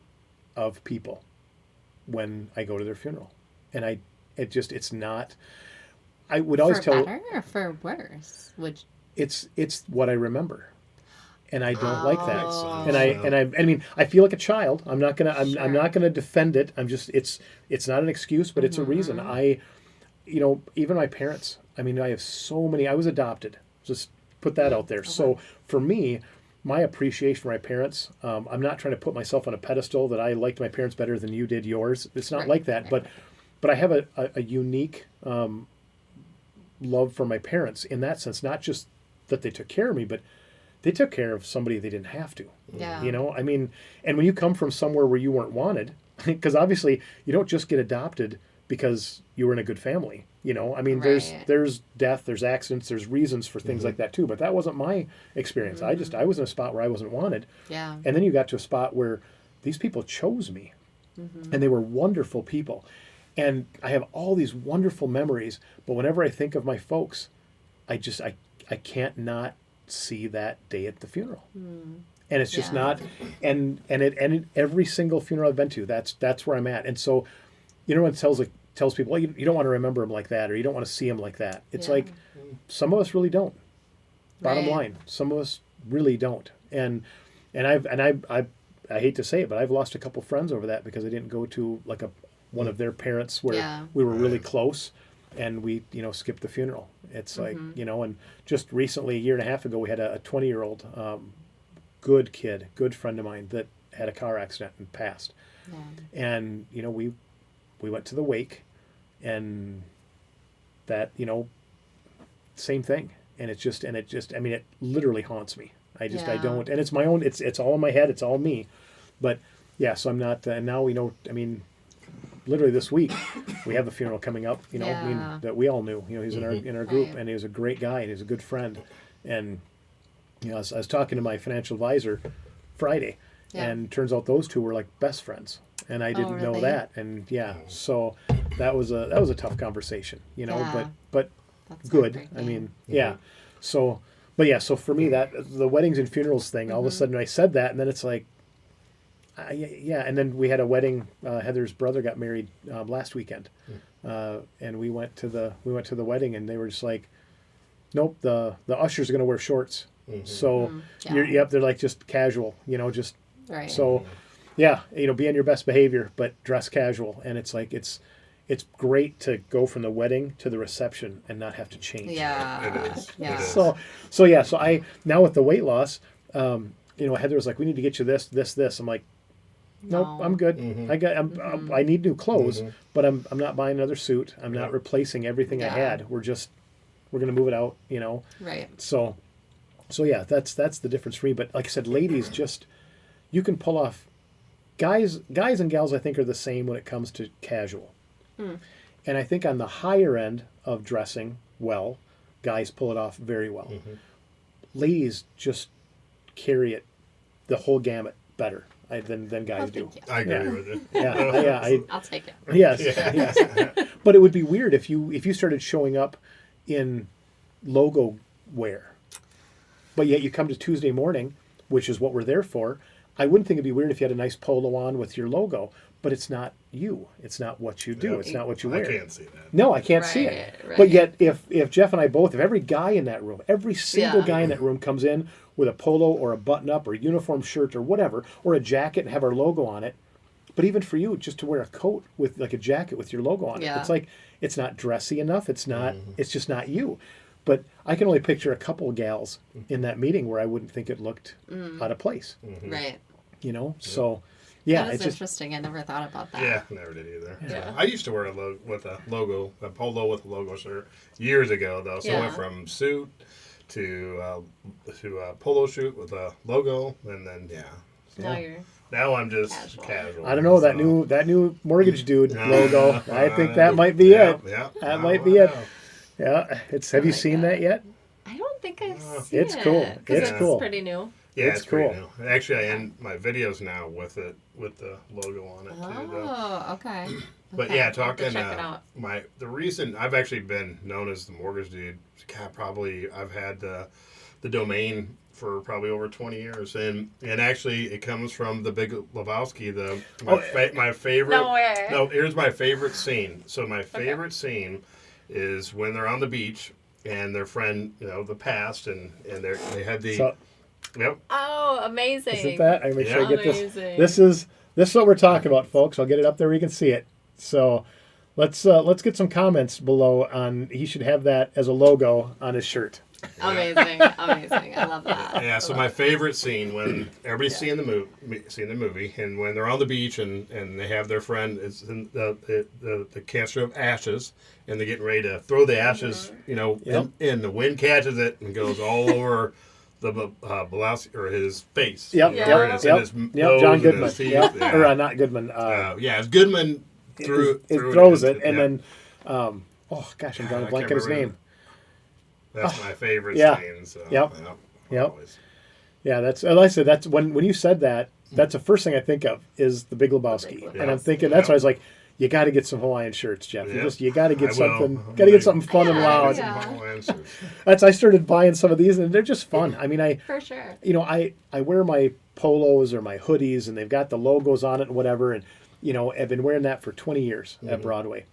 of people when I go to their funeral, and it's not. I would always tell. For better or for worse? It's what I remember, and I don't like that. Oh. I mean, I feel like a child. I'm not gonna defend it. I'm just it's not an excuse, but it's a reason. Even my parents. I mean, I have so many. I was adopted. Just put that out there. So for me, my appreciation for my parents. I'm not trying to put myself on a pedestal that I liked my parents better than you did yours. It's not like that. But I have a unique love for my parents in that sense. Not just that they took care of me, but they took care of somebody they didn't have to. Yeah. I mean, and when you come from somewhere where you weren't wanted, because obviously you don't just get adopted because you were in a good family. I mean, there's death, there's accidents, there's reasons for things like that too. But that wasn't my experience. I was in a spot where I wasn't wanted. Yeah. And then you got to a spot where these people chose me, and they were wonderful people. And I have all these wonderful memories. But whenever I think of my folks, I can't not see that day at the funeral. And it's just not. And every single funeral I've been to, that's where I'm at. And so, when it tells people, well, you don't want to remember them like that, or you don't want to see them like that. It's like some of us really don't. Bottom line, some of us really don't. And I hate to say it, but I've lost a couple friends over that because I didn't go to like one of their parents where we were really close, and we skipped the funeral. It's like and just recently, a year and a half ago, we had a 20-year-old good kid, good friend of mine that had a car accident and passed. And we went to the wake, and that same thing. And I mean, it literally haunts me. I don't, and it's my own. It's all in my head. It's all me. But so I'm not. And now I mean, literally this week we have a funeral coming up. I mean, that we all knew. He's in our group, and he was a great guy, and he's a good friend. And I was talking to my financial advisor Friday, and turns out those two were like best friends, and I didn't know that. And so that was a tough conversation, but That's good. I mean, So, so for me, that the weddings and funerals thing, all of a sudden I said that, and then it's like, and then we had a wedding. Heather's brother got married last weekend, and we went to the wedding, and they were just like, nope, the ushers are going to wear shorts. So they're like just casual, just right. So be on your best behavior, but dress casual. And it's like it's great to go from the wedding to the reception and not have to change. It is. Yeah. So I now with the weight loss, Heather was like, we need to get you this. I'm like, nope, I'm good. I need new clothes, but I'm not buying another suit. I'm not replacing everything I had. We're going to move it out, Right. So that's the difference for me. But like I said, ladies, just you can pull off. Guys and gals, I think, are the same when it comes to casual. And I think on the higher end of dressing well, guys pull it off very well. Ladies just carry it the whole gamut better than guys do. I agree with you. I'll take it. Yes. But it would be weird if you started showing up in logo wear, but yet you come to Tuesday morning, which is what we're there for. I wouldn't think it'd be weird if you had a nice polo on with your logo, but it's not you. It's not what you do. It's not what you wear. I can't see that. No, I can't see it. Right. But yet, if Jeff and I both, if every guy in that room, every single guy in that room comes in with a polo or a button-up or a uniform shirt or whatever, or a jacket and have our logo on it, but even for you, just to wear a coat with like a jacket with your logo on it, it's like, it's not dressy enough. It's not. It's just not you. But I can only picture a couple of gals in that meeting where I wouldn't think it looked out of place. Right. So yeah, that is it's interesting. I never thought about that. Yeah, never did either. Yeah. I used to wear a polo with a logo shirt years ago though. So I went from suit to a polo shirt with a logo, and then Now you're Now I'm just Casual. casual. I don't know that so. new mortgage dude No, logo. no, I think no, that might be yeah, it. Yeah, That no, might be it. no. Yeah, it's. Have you like seen it. that yet? I don't think I've seen It's it. cool. Because It's it's cool. pretty new. Yeah, It's it's pretty cool. new. Actually, I end my videos now with the logo on it too. Though. Oh, okay. But Okay, yeah, I'll have to talking check it out. the reason I've actually been known as the mortgage dude. God, probably I've had the domain for probably over 20 years, and actually it comes from the Big Lebowski. My favorite. No way. No, here's my favorite scene. So my favorite scene is when they're on the beach and their friend, the past, and they had the. So, Yep. Oh, amazing. is it that? I make sure I get this. Amazing. This is what we're talking about, folks. I'll get it up there where you can see it. So, let's get some comments below on. He should have that as a logo on his shirt. Amazing. Amazing. I love that. Yeah, so my favorite scene when everybody's seeing the movie, and when they're on the beach and they have their friend, it's in the canister of ashes, and they're getting ready to throw the ashes, Yep. and the wind catches it and goes all over the Blasky or his face. Yep, Yeah. yep, And it's yep, in his yep. nose John and Goodman. his teeth. Yep. Yeah. Or not Goodman. Yeah, it's Goodman through throws it, and yeah. then, oh gosh, I'm drawing a I blank can't on his remember. name. That's my favorite yeah. scene. So, Yep. yeah, Yep. always. Yeah, that's like I said. That's when you said that. That's the first thing I think of is the Big Lebowski, Big and I'm Lebowski. thinking that's why I was like, you got to get some Hawaiian shirts, Jeff. Yeah. You got to get I something. will. Got to get something fun and Yeah, loud. yeah. I started buying some of these, and they're just fun. I mean, For sure. I wear my polos or my hoodies, and they've got the logos on it and whatever. And I've been wearing that for 20 years at Broadway.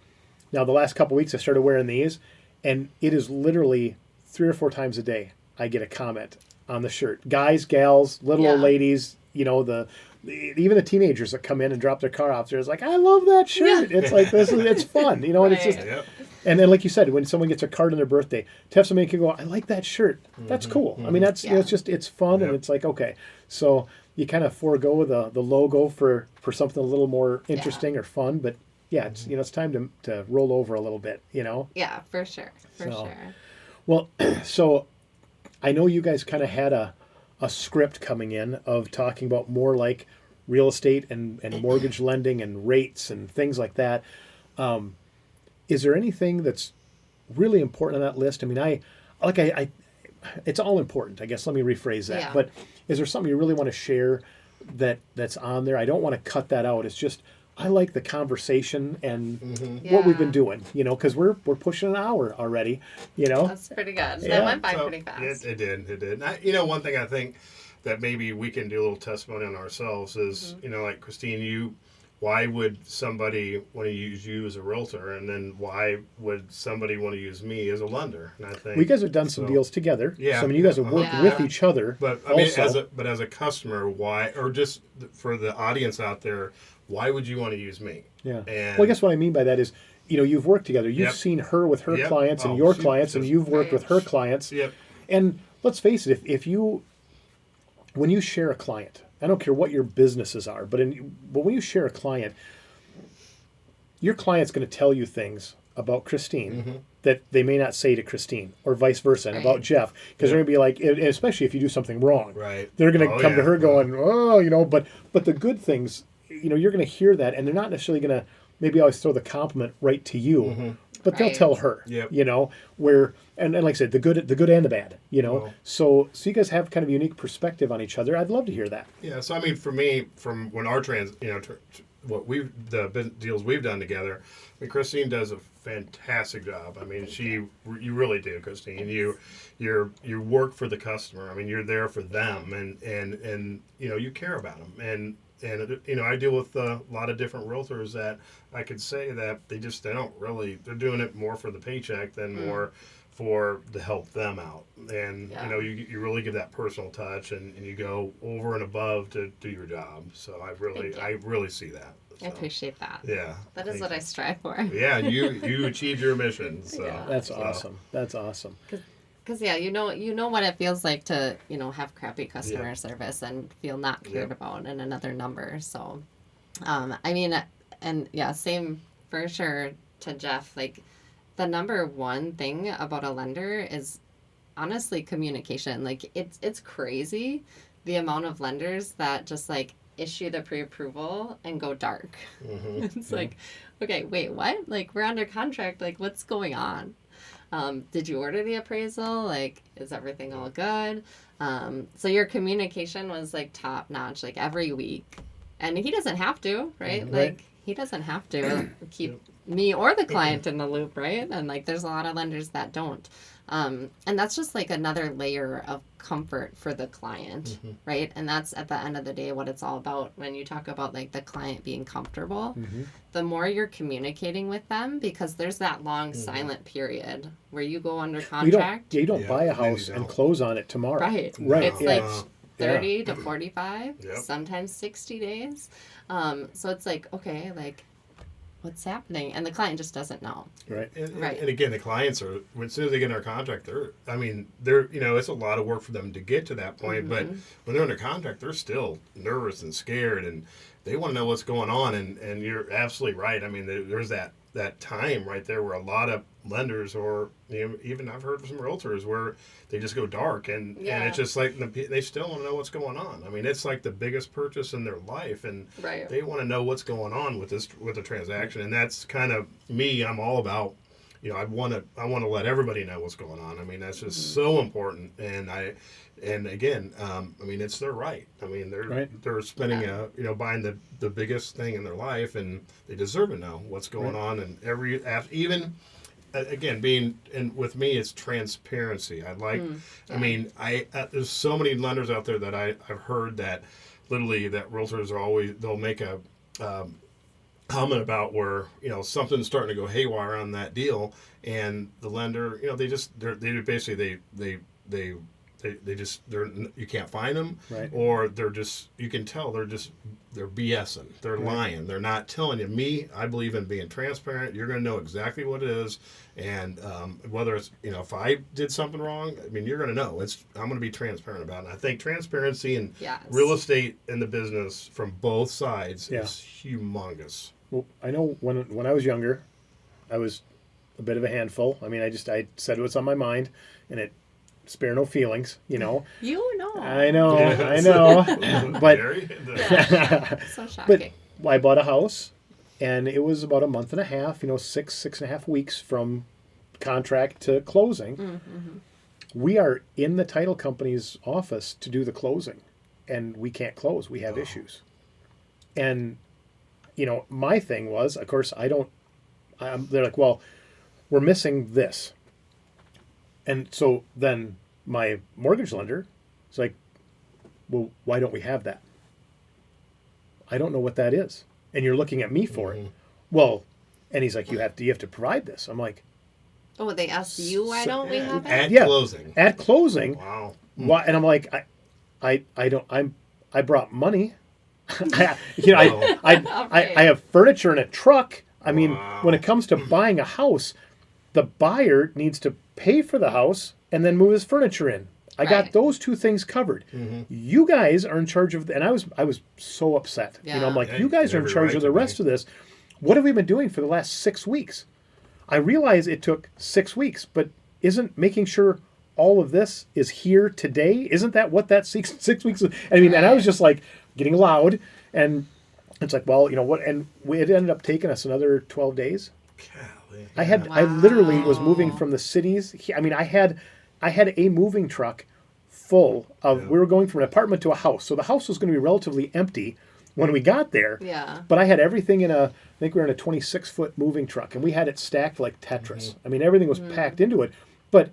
Now, the last couple weeks, I started wearing these, and it is literally 3 or 4 times a day I get a comment on the shirt. Guys, gals, little old Yeah. ladies, even the teenagers that come in and drop their car off there is like, I love that shirt. It's like it's fun, and it's just. Right. Yep. And then, like you said, when someone gets a card on their birthday, to have somebody can go, I like that shirt. That's cool. I mean, that's Yeah. it's fun, Yep. and it's like okay. So you kind of forego the logo for something a little more interesting or fun, but yeah, it's it's time to roll over a little bit. Yeah, for sure. For So- sure. Well, so I know you guys kind of had a script coming in of talking about more like real estate and mortgage lending and rates and things like that. Is there anything that's really important on that list? I mean, I it's all important, I guess. Let me rephrase that. Yeah. But is there something you really want to share that's on there? I don't want to cut that out. It's just I like the conversation and what we've been Yeah. doing, because we're pushing an hour already, That's pretty good. Yeah. That went by So, pretty fast. It did. One thing I think that maybe we can do a little testimony on ourselves is, like Christine, why would somebody want to use you as a realtor, and then why would somebody want to use me as a lender? And I think Well, you guys have done some deals together. Yeah. So I mean, you guys have worked Yeah. with each other. But I mean, also. as a customer, why, or just for the audience out there, why would you want to use me? Yeah. And Well, I guess what I mean by that is, you've worked together. You've Yep. seen her with her Yep. clients and Oh, your she clients, and just- you've worked with her Right. clients. Yep. And let's face it, when you share a client, I don't care what your businesses are, but when you share a client, your client's going to tell you things about Christine that they may not say to Christine, or vice versa, and Right. about Jeff, because they're going to be like, and especially if you do something wrong, Right. they're going to Oh, come to yeah. her going, but the good things, you're going to hear that, and they're not necessarily going to maybe always throw the compliment right to you, but they'll Right. tell her, Yep. where, and like I said, the good and the bad, Well- so you guys have kind of a unique perspective on each other. I'd love to hear that. Yeah, so I mean, for me, from when our the deals we've done together, I mean, Christine does a fantastic job. I mean, you really do, Christine. You work for the customer. I mean, you're there for them, and you care about them. And I deal with a lot of different realtors that I could say that they're doing it more for the paycheck than more to help them out. And Yeah. you really give that personal touch, and you go over and above to do your job. So I really see that. I So, appreciate that. yeah. That is thank what I you. strive for. Yeah, you achieved your mission. So Yeah. That's so, awesome. That's awesome. Because you know what it feels like to have crappy customer service and feel not cared about in another number. So, I mean, and yeah, same for sure to Jeff. Like, the number one thing about a lender is honestly communication. Like, it's crazy the amount of lenders that just like issue the pre-approval and go dark. Mm-hmm. It's like, okay, wait, what? Like, we're under contract. Like, what's going on? Did you order the appraisal? Like, is everything all good? So your communication was like top notch, like every week. And he doesn't have to, right? Right. Like, he doesn't have to keep me or the client in the loop, right? And like, there's a lot of lenders that don't. And that's just like another layer of comfort for the client, right? And that's at the end of the day what it's all about when you talk about like the client being comfortable. The more you're communicating with them, because there's that long silent period where you go under contract. You don't Yeah, buy a maybe house and don't. close on it tomorrow. Right. Right. It's yeah. like Yeah. 30 to 45, Yep. sometimes 60 days. So it's like, okay, like, what's happening? And the client just doesn't know. Right. Right. And again, the clients are, as soon as they get in our contract, they're, it's a lot of work for them to get to that point. But when they're under contract, they're still nervous and scared, and they want to know what's going on. And you're absolutely right. I mean, there's that time right there where a lot of lenders, or even I've heard from some realtors where they just go dark, and it's just like they still want to know what's going on. I mean, it's like the biggest purchase in their life, and Right. they want to know what's going on with the transaction. And that's kind of me. I'm all about, I want to let everybody know what's going on. I mean, that's just so important. And again, it's their right. I mean, they're spending buying the biggest thing in their life, and they deserve to know what's going on. And even again, with me, it's transparency. There's so many lenders out there that I've heard that literally that realtors they'll make a comment about where something's starting to go haywire on that deal, and the lender you can't find them, Right. or you can tell they're BSing, they're lying, they're not telling you. I believe in being transparent. You're going to know exactly what it is, and whether it's if I did something wrong, you're going to know. I'm going to be transparent about it. And I think transparency in real estate in the business from both sides is humongous. Well, I know when I was younger, I was a bit of a handful. I said what's on my mind, and it spare no feelings, You know. I know, Yes. I know. But So shocking. But I bought a house, and it was about a month and a half, 6.5 weeks from contract to closing. We are in the title company's office to do the closing, and we can't close. We have issues. And, my thing was, of course, they're like, well, we're missing this. And so then my mortgage lender is like, well, why don't we have that? I don't know what that is. And you're looking at me for it. Well, and he's like, you have to provide this. I'm like, Oh, they asked you why don't we have it? At closing. At closing. Wow. Why? And I'm like, I brought money. I have furniture in a truck. Wow. When it comes to buying a house, the buyer needs to pay for the house and then move his furniture in. I got Right. those two things covered. You guys are in charge of, and I was so upset. Yeah. I'm like, Yeah, you guys are in every charge right of the to rest be. of this. What have we been doing for the last 6 weeks? I realize it took 6 weeks, but isn't making sure all of this is here today? Isn't that what that 6 weeks is? And I was just like getting loud, and it's like, well, what? And it ended up taking us another 12 days. Golly. I literally was moving from the cities. I had a moving truck full of. Yeah. We were going from an apartment to a house, so the house was going to be relatively empty when we got there. Yeah. But I had everything I think we were in a 26-foot moving truck, and we had it stacked like Tetris. Everything was packed into it. But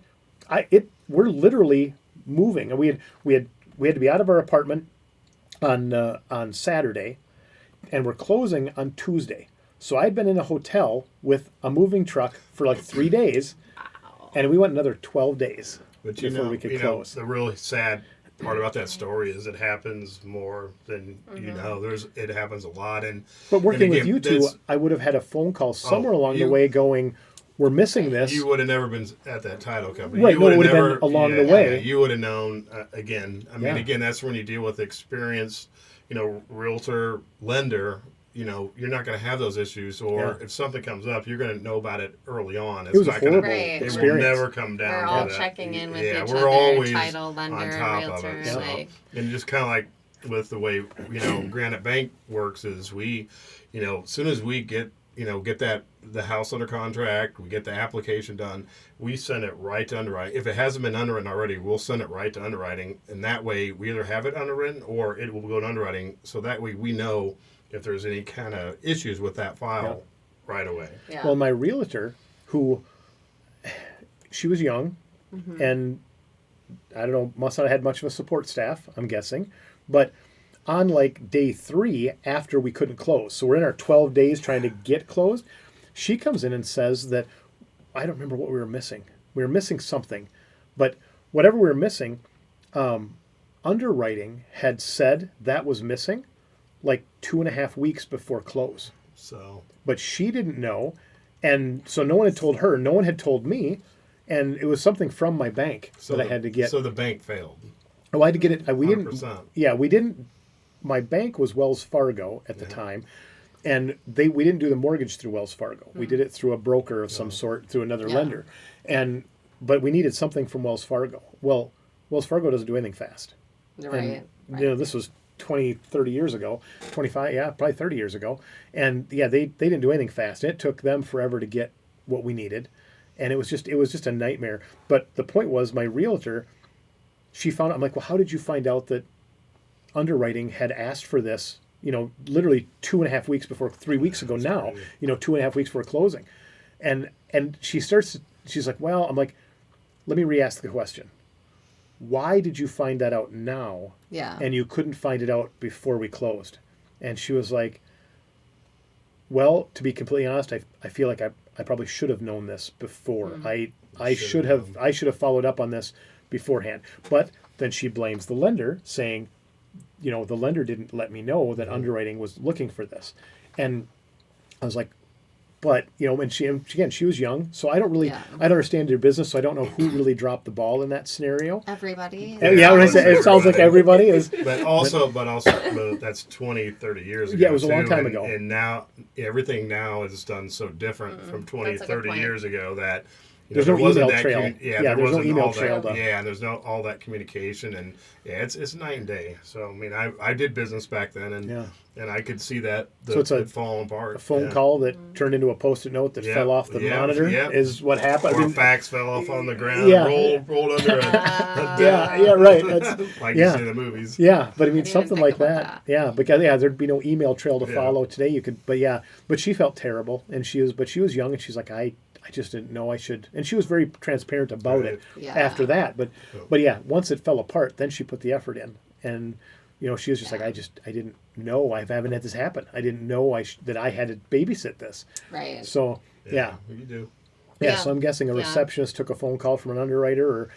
we're literally moving, and we had to be out of our apartment on Saturday, and we're closing on Tuesday. So I'd been in a hotel with a moving truck for like 3 days, and we went another 12 days But before we could close. the really sad part about that story is it happens more than it happens a lot. And But working and with again, you two, that's- I would have had a phone call somewhere along the you- way going, we're missing this. you would have never been at that title company. Right, You no, it would would have been along the way. You would have known. Again, Yeah. again, that's when you deal with experienced, realtor, lender. You're not going to have those issues, or Yeah. if something comes up, you're going to know about it early on. It was a not gonna- horrible Right. It will experience. never come down. We're to all that. checking in with Yeah, each we're other, always title, on lender, top realtor. of it. So, Like, and just kind of like, with the way Granite Bank works is we, as soon as we get the house under contract, we get the application done, we send it right to underwriting. If it hasn't been underwritten already, we'll send it right to underwriting, and that way we either have it underwritten or it will go to underwriting. So that way we know if there's any kind of issues with that file right away. Yeah. Well, my realtor, she was young, and I don't know, must not have had much of a support staff, I'm guessing, but on like day 3 after we couldn't close, so we're in our 12 days trying to get closed, she comes in and says that, I don't remember what we were missing. We were missing something, but whatever we were missing, underwriting had said that was missing like 2.5 weeks before close. So, But she didn't know, and so no one had told her, no one had told me, and it was something from my bank that I had to get. So the bank failed. Oh, I had to get it. We 100%. didn't. Yeah, we didn't. My bank was Wells Fargo at the time, and we didn't do the mortgage through Wells Fargo. We did it through a broker of some sort, through another lender, but we needed something from Wells Fargo. Well, Wells Fargo doesn't do anything fast. Right. And, this was 20, 30 years ago, 25, probably 30 years ago. And they didn't do anything fast. It took them forever to get what we needed. And it was just a nightmare. But the point was, my realtor, she found out, I'm like, well, how did you find out that underwriting had asked for this, literally 2.5 weeks before, 3 weeks ago now, 2.5 weeks before closing. And she's like, well, I'm like, let me re-ask the question. Why did you find that out now? Yeah. And you couldn't find it out before we closed? And she was like, well, to be completely honest, I feel like I probably should have known this before. I should have followed up on this beforehand. But then she blames the lender, saying, the lender didn't let me know that underwriting was looking for this. And I was like, but, and she was young, so I don't understand your business, so I don't know who really dropped the ball in that scenario. Everybody. Yeah, when I say, it sounds like everybody is. But that's 20, 30 years ago. Yeah, it was a long time ago. And now, everything now is done so different from 20, 30 years ago that there's no email trail. There wasn't no email all trail. That, and there's no all that communication, and it's night and day. So I mean, I did business back then, and I could see that it falling apart. A phone call that turned into a Post-it note that fell off the monitor is what happened. Or a fax fell off on the ground, rolled under a right. That's like you see in the movies. Yeah, but I mean something like that. Yeah, because there'd be no email trail to follow today. You could, but she felt terrible, and she was young, and she's like, I just didn't know I should, and she was very transparent about it after that. But once it fell apart, then she put the effort in, and she was just like, I didn't know, I haven't had this happen. I didn't know that I had to babysit this. Right. So you do. Yeah, so I'm guessing a receptionist took a phone call from an underwriter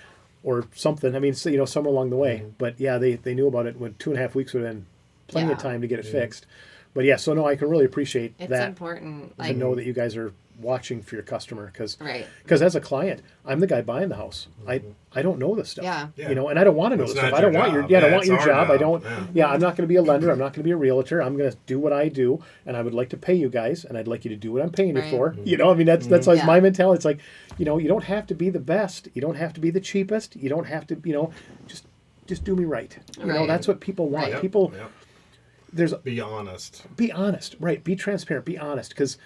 or something. I mean, somewhere along the way. But they knew about it when 2.5 weeks would have been plenty of time to get it fixed. But so no, I can really appreciate that. It's important to know that you guys are watching for your customer, because right. as a client, I'm the guy buying the house. I don't know this stuff. Yeah. And I don't want to know this stuff. I don't want your job. I don't. Yeah, I'm not going to be a lender. I'm not going to be a realtor. I'm going to do what I do, and I would like to pay you guys, and I'd like you to do what I'm paying you for. I mean, that's always my mentality. It's like, you don't have to be the best. You don't have to be the cheapest. You don't have to, just do me right. That's what people want. Right. People. Be honest. Be honest, right? Be transparent. Be honest, because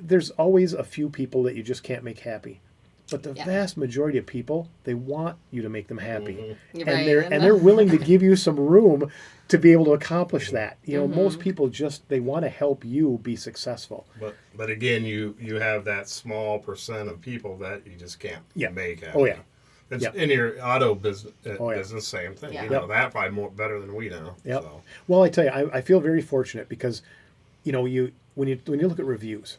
there's always a few people that you just can't make happy, but the vast majority of people, they want you to make them happy, and they're willing to give you some room to be able to accomplish that. Most people they want to help you be successful. But again, you have that small percent of people that you just can't make happy. Oh yeah. It's in your auto business, same thing. Yeah. You know that probably better than we know. Yep. So. Well, I tell you, I feel very fortunate because, when you look at reviews,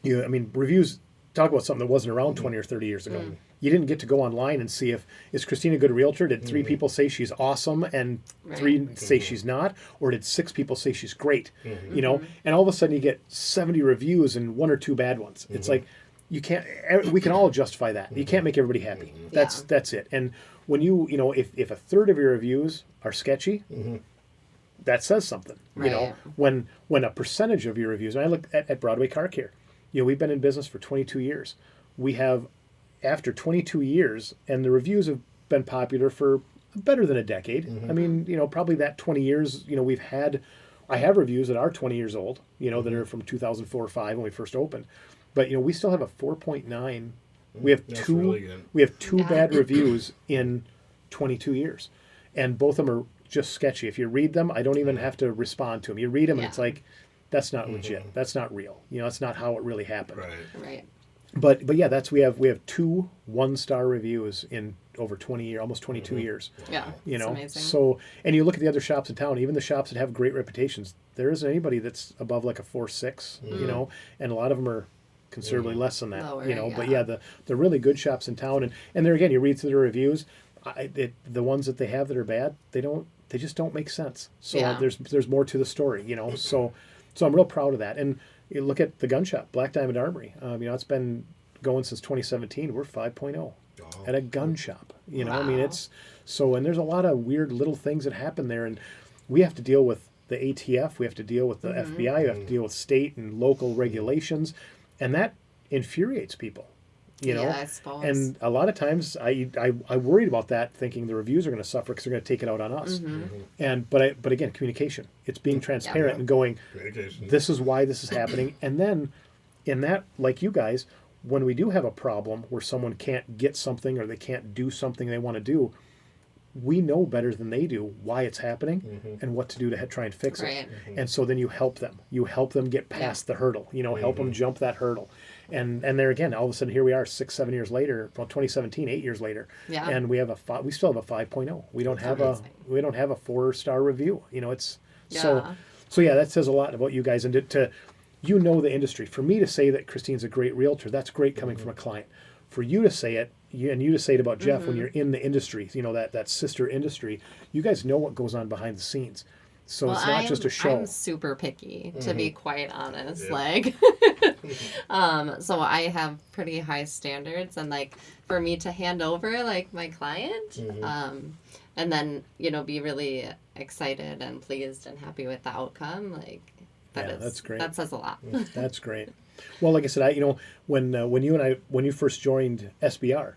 reviews talk about something that wasn't around 20 or 30 years ago. You didn't get to go online and see is Christine a good realtor? Did 3 people say she's awesome and 3 say she's not? Or did 6 people say she's great? And all of a sudden you get 70 reviews and 1 or 2 bad ones. It's like, we can all justify that. You can't make everybody happy. That's it. And when if a third of your reviews are sketchy, that says something. Right. When a percentage of your reviews, and I look at Broadway Car Care, we've been in business for 22 years. We have, after 22 years, and the reviews have been popular for better than a decade. I mean, probably that 20 years, I have reviews that are 20 years old, that are from 2004 or 5 when we first opened. But, we still have a 4.9. We have That's two really good. we have two bad reviews in 22 years. And both of them are just sketchy. If you read them, I don't even have to respond to them. You read them and it's like, that's not legit. That's not real. That's not how it really happened. Right. But yeah, we have 2 1-star reviews in over 20 years, almost 22 years. Yeah. It's amazing. So, and you look at the other shops in town, even the shops that have great reputations, there isn't anybody that's above like a 4.6, and a lot of them are considerably less than that, Lower, But yeah, the really good shops in town, and there again, you read through the reviews, the ones that they have that are bad, they just don't make sense. So there's more to the story, So I'm real proud of that. And you look at the gun shop, Black Diamond Armory. It's been going since 2017. We're 5.0 at a gun shop. I mean, it's so, and there's a lot of weird little things that happen there, and we have to deal with the ATF, we have to deal with the FBI, we have to deal with state and local regulations, and that infuriates people. I suppose. And a lot of times I worried about that, thinking the reviews are going to suffer because they're going to take it out on us. But again, communication. It's being transparent and going, this is why this is happening. And then in that, like you guys, when we do have a problem where someone can't get something or they can't do something they want to do, we know better than they do why it's happening and what to do to try and fix it. And so then you help them. You help them get past the hurdle. Help them jump that hurdle. And there again, all of a sudden, here we are 6-7 years later. Well, 2017, 8 years later, and we still have a 5.0. We don't have a 4-star review. So yeah, that says a lot about you guys, and to the industry. For me to say that Christine's a great realtor, that's great coming from a client. For you to say it, and you to say it about Jeff when you're in the industry, that sister industry, you guys know what goes on behind the scenes. So it's not just a show. I'm super picky, to be quite honest. So I have pretty high standards, and for me to hand over my client, and then be really excited and pleased and happy with the outcome, that's great. That says a lot. That's great. Well, like I said, when you first joined SBR,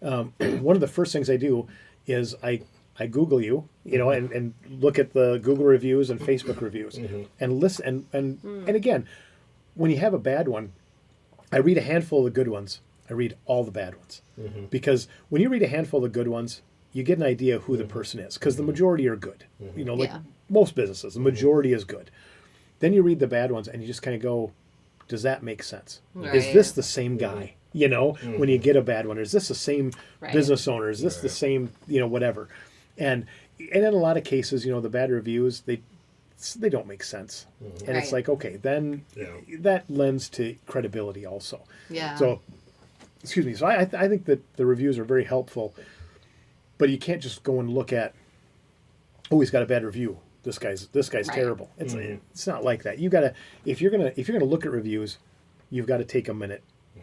one of the first things I do is I Google you, and look at the Google reviews and Facebook reviews, and listen. And again, when you have a bad one, I read a handful of the good ones. I read all the bad ones, because when you read a handful of the good ones, you get an idea of who the person is, because the majority are good. Most businesses, the majority is good. Then you read the bad ones, and you just kind of go, does that make sense? Right. Is this the same guy? When you get a bad one, is this the same business owner? Is this the same, whatever? And in a lot of cases, the bad reviews, they don't make sense. And it's like, okay, then that lends to credibility also. Yeah. So, excuse me. So I think that the reviews are very helpful, but you can't just go and look at, oh, he's got a bad review. This guy's terrible. It's not like that. You gotta, if you're gonna look at reviews, you've got to take a minute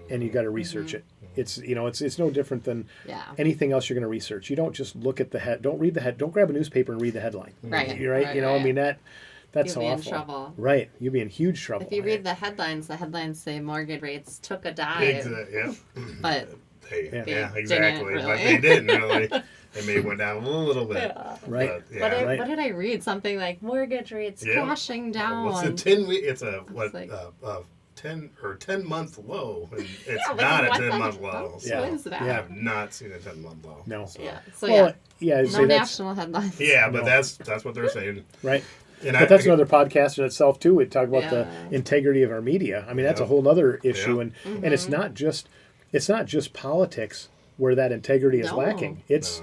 and you got to research it. It's it's no different than anything else you're going to research. You don't just look at the head. Don't read the head. Don't grab a newspaper and read the headline. Right. You're right. I mean that's You'll be awful. in trouble. Right. You'll be in huge trouble. If you read the headlines say mortgage rates took a dive. Exactly. But yeah, exactly. Didn't really. But they didn't really. They may have went down a little bit. Yeah. Right. But, what did I read? Something like mortgage rates crashing down. What's the 10-week? It's a 10-month low. And it's not a 10-month low. So what is that? I have not seen a 10-month low. No. So. Yeah. So no national headlines. Yeah, but that's what they're saying. Right. And but that's another podcast in itself too. We talk about the Yeah. integrity of our media. I mean, that's a whole other issue, and it's not just politics where that integrity is lacking. It's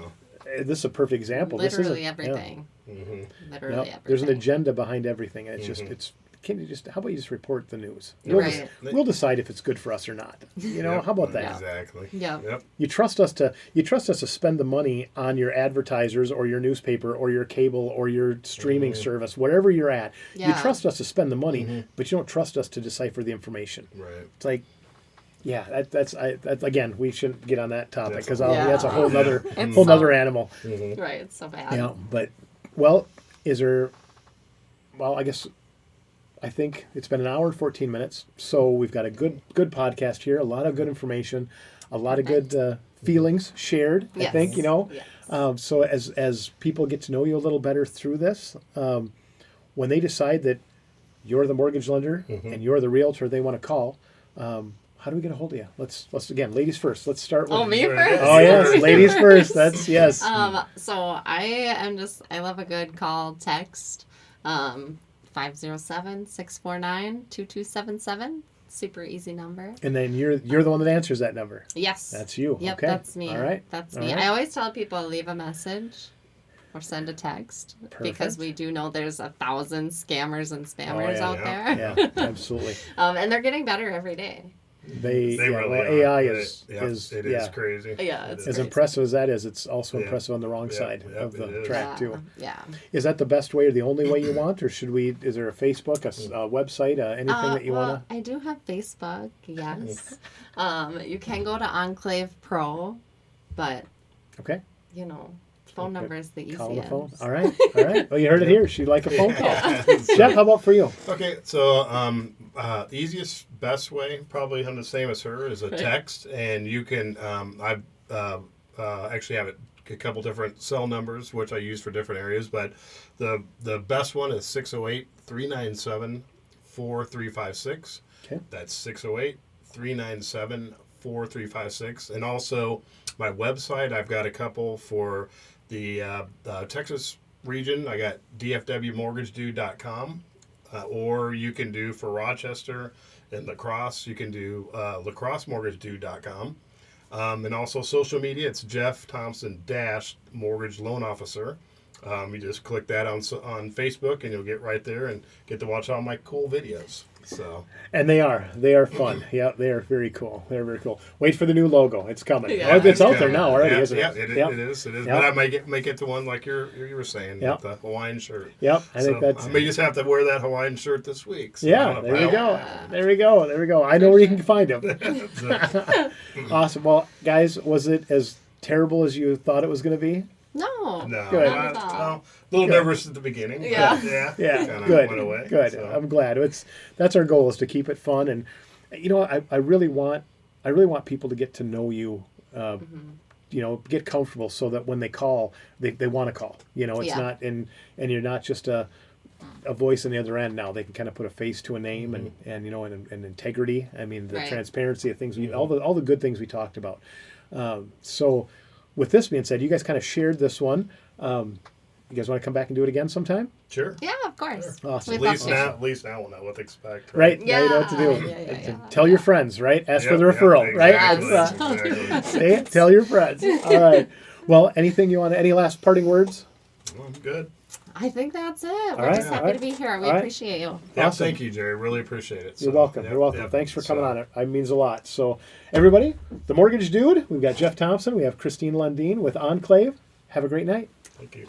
this is a perfect example. Literally everything. Literally everything. There's an agenda behind everything, and it's can you just how about you just report the news? Right. We'll decide if it's good for us or not. How about that? Exactly. Yeah. Yep. You trust us to spend the money on your advertisers or your newspaper or your cable or your streaming service, whatever you're at. Yeah. You trust us to spend the money, but you don't trust us to decipher the information. Right. It's like, that's again, we shouldn't get on that topic because That's that's a whole nother It's whole so- nother animal. Right. It's so bad. Yeah, but I guess I think it's been an hour and 14 minutes, so we've got a good podcast here, a lot of good information, a lot of good feelings shared. I Yes. think Yes. So as people get to know you a little better through this, when they decide that you're the mortgage lender and you're the realtor they want to call, how do we get a hold of you? Let's again, ladies first. Let's start with. Oh, me first? Oh yes, ladies first. That's yes. So I love a good call text. 507-649-2277. Super easy number. And then you're the one that answers that number. Yes. That's you. Yep, Okay. that's me. All right. That's All me. right. I always tell people leave a message or send a text because Perfect. we do know there's 1,000 scammers and spammers yeah. out there. Yeah, absolutely. And they're getting better every day. They really well, are. AI It is crazy. Yeah, It it's is. as crazy. impressive as that is, it's also Yeah. impressive on the wrong Yep, side yep, of the it is. track too. Yeah. Is that the best way or the only way you want, or should we? Is there a Facebook, a website, anything that you want to? I do have Facebook, yes. You can go to Enclave Pro, but, Okay, phone number is the easiest. call the phone. All right. Well, you heard it here. She'd like a phone call. Yeah. Jeff, how about for you? Okay, so the easiest, best way, probably I'm the same as her, is a text, and you can. I actually have a couple different cell numbers which I use for different areas, but the best one is 608-397-4356. Okay. That's 608-397-4356, and also my website. I've got a couple for the Texas region. I got dfwmortgagedude.com. Or you can do for Rochester and La Crosse, you can do lacrossemortgagedude.com. And also social media, it's Jeff Thompson Mortgage Loan Officer. You just click that on Facebook and you'll get right there and get to watch all my cool videos. So. And they are fun. Yeah, they are very cool. They're very cool. Wait for the new logo. It's coming. Yeah. Oh, it's out there now already, isn't Yeah, it? it is. Yep. But I might get the one like you were saying, Yep. with the Hawaiian shirt. Yep, I think that's. I may just have to wear that Hawaiian shirt this week. So Yeah, there we go. There we go. There we go. I know where you can find them. Awesome. Well, guys, was it as terrible as you thought it was going to be? No. No, Good. Not at all. a little Good. nervous at the beginning. Yeah. But yeah. Yeah, kinda good. went away, Good. so. I'm glad. That's our goal, is to keep it fun, and I really want people to get to know you. Get comfortable so that when they call, they want to call. It's Yeah. not and you're not just a voice on the other end. Now they can kind of put a face to a name and integrity. I mean, the Right. transparency of things. All the good things we talked about. So, with this being said, you guys kind of shared this one. You guys want to come back and do it again sometime? Sure. Yeah, of course. Awesome. At We'd love least to. now we'll know what to expect. Right? Yeah. Now you know what to do. Yeah. Tell your friends, right? Ask for Yep, the yep, referral, right? exactly, exactly. Say it, tell your friends. All right. Well, anything you want? Any last parting words? Well, I'm good. I think that's it. We're right, just all happy right. to be here. We All right. appreciate you. Yeah, Awesome. thank you, Jerry. Really appreciate it. You're So, welcome. yep, You're welcome. yep. Thanks for coming So, on. It means a lot. So, everybody, the Mortgage Dude, we've got Jeff Thompson. We have Christine Lundin with Enclave. Have a great night. Thank you.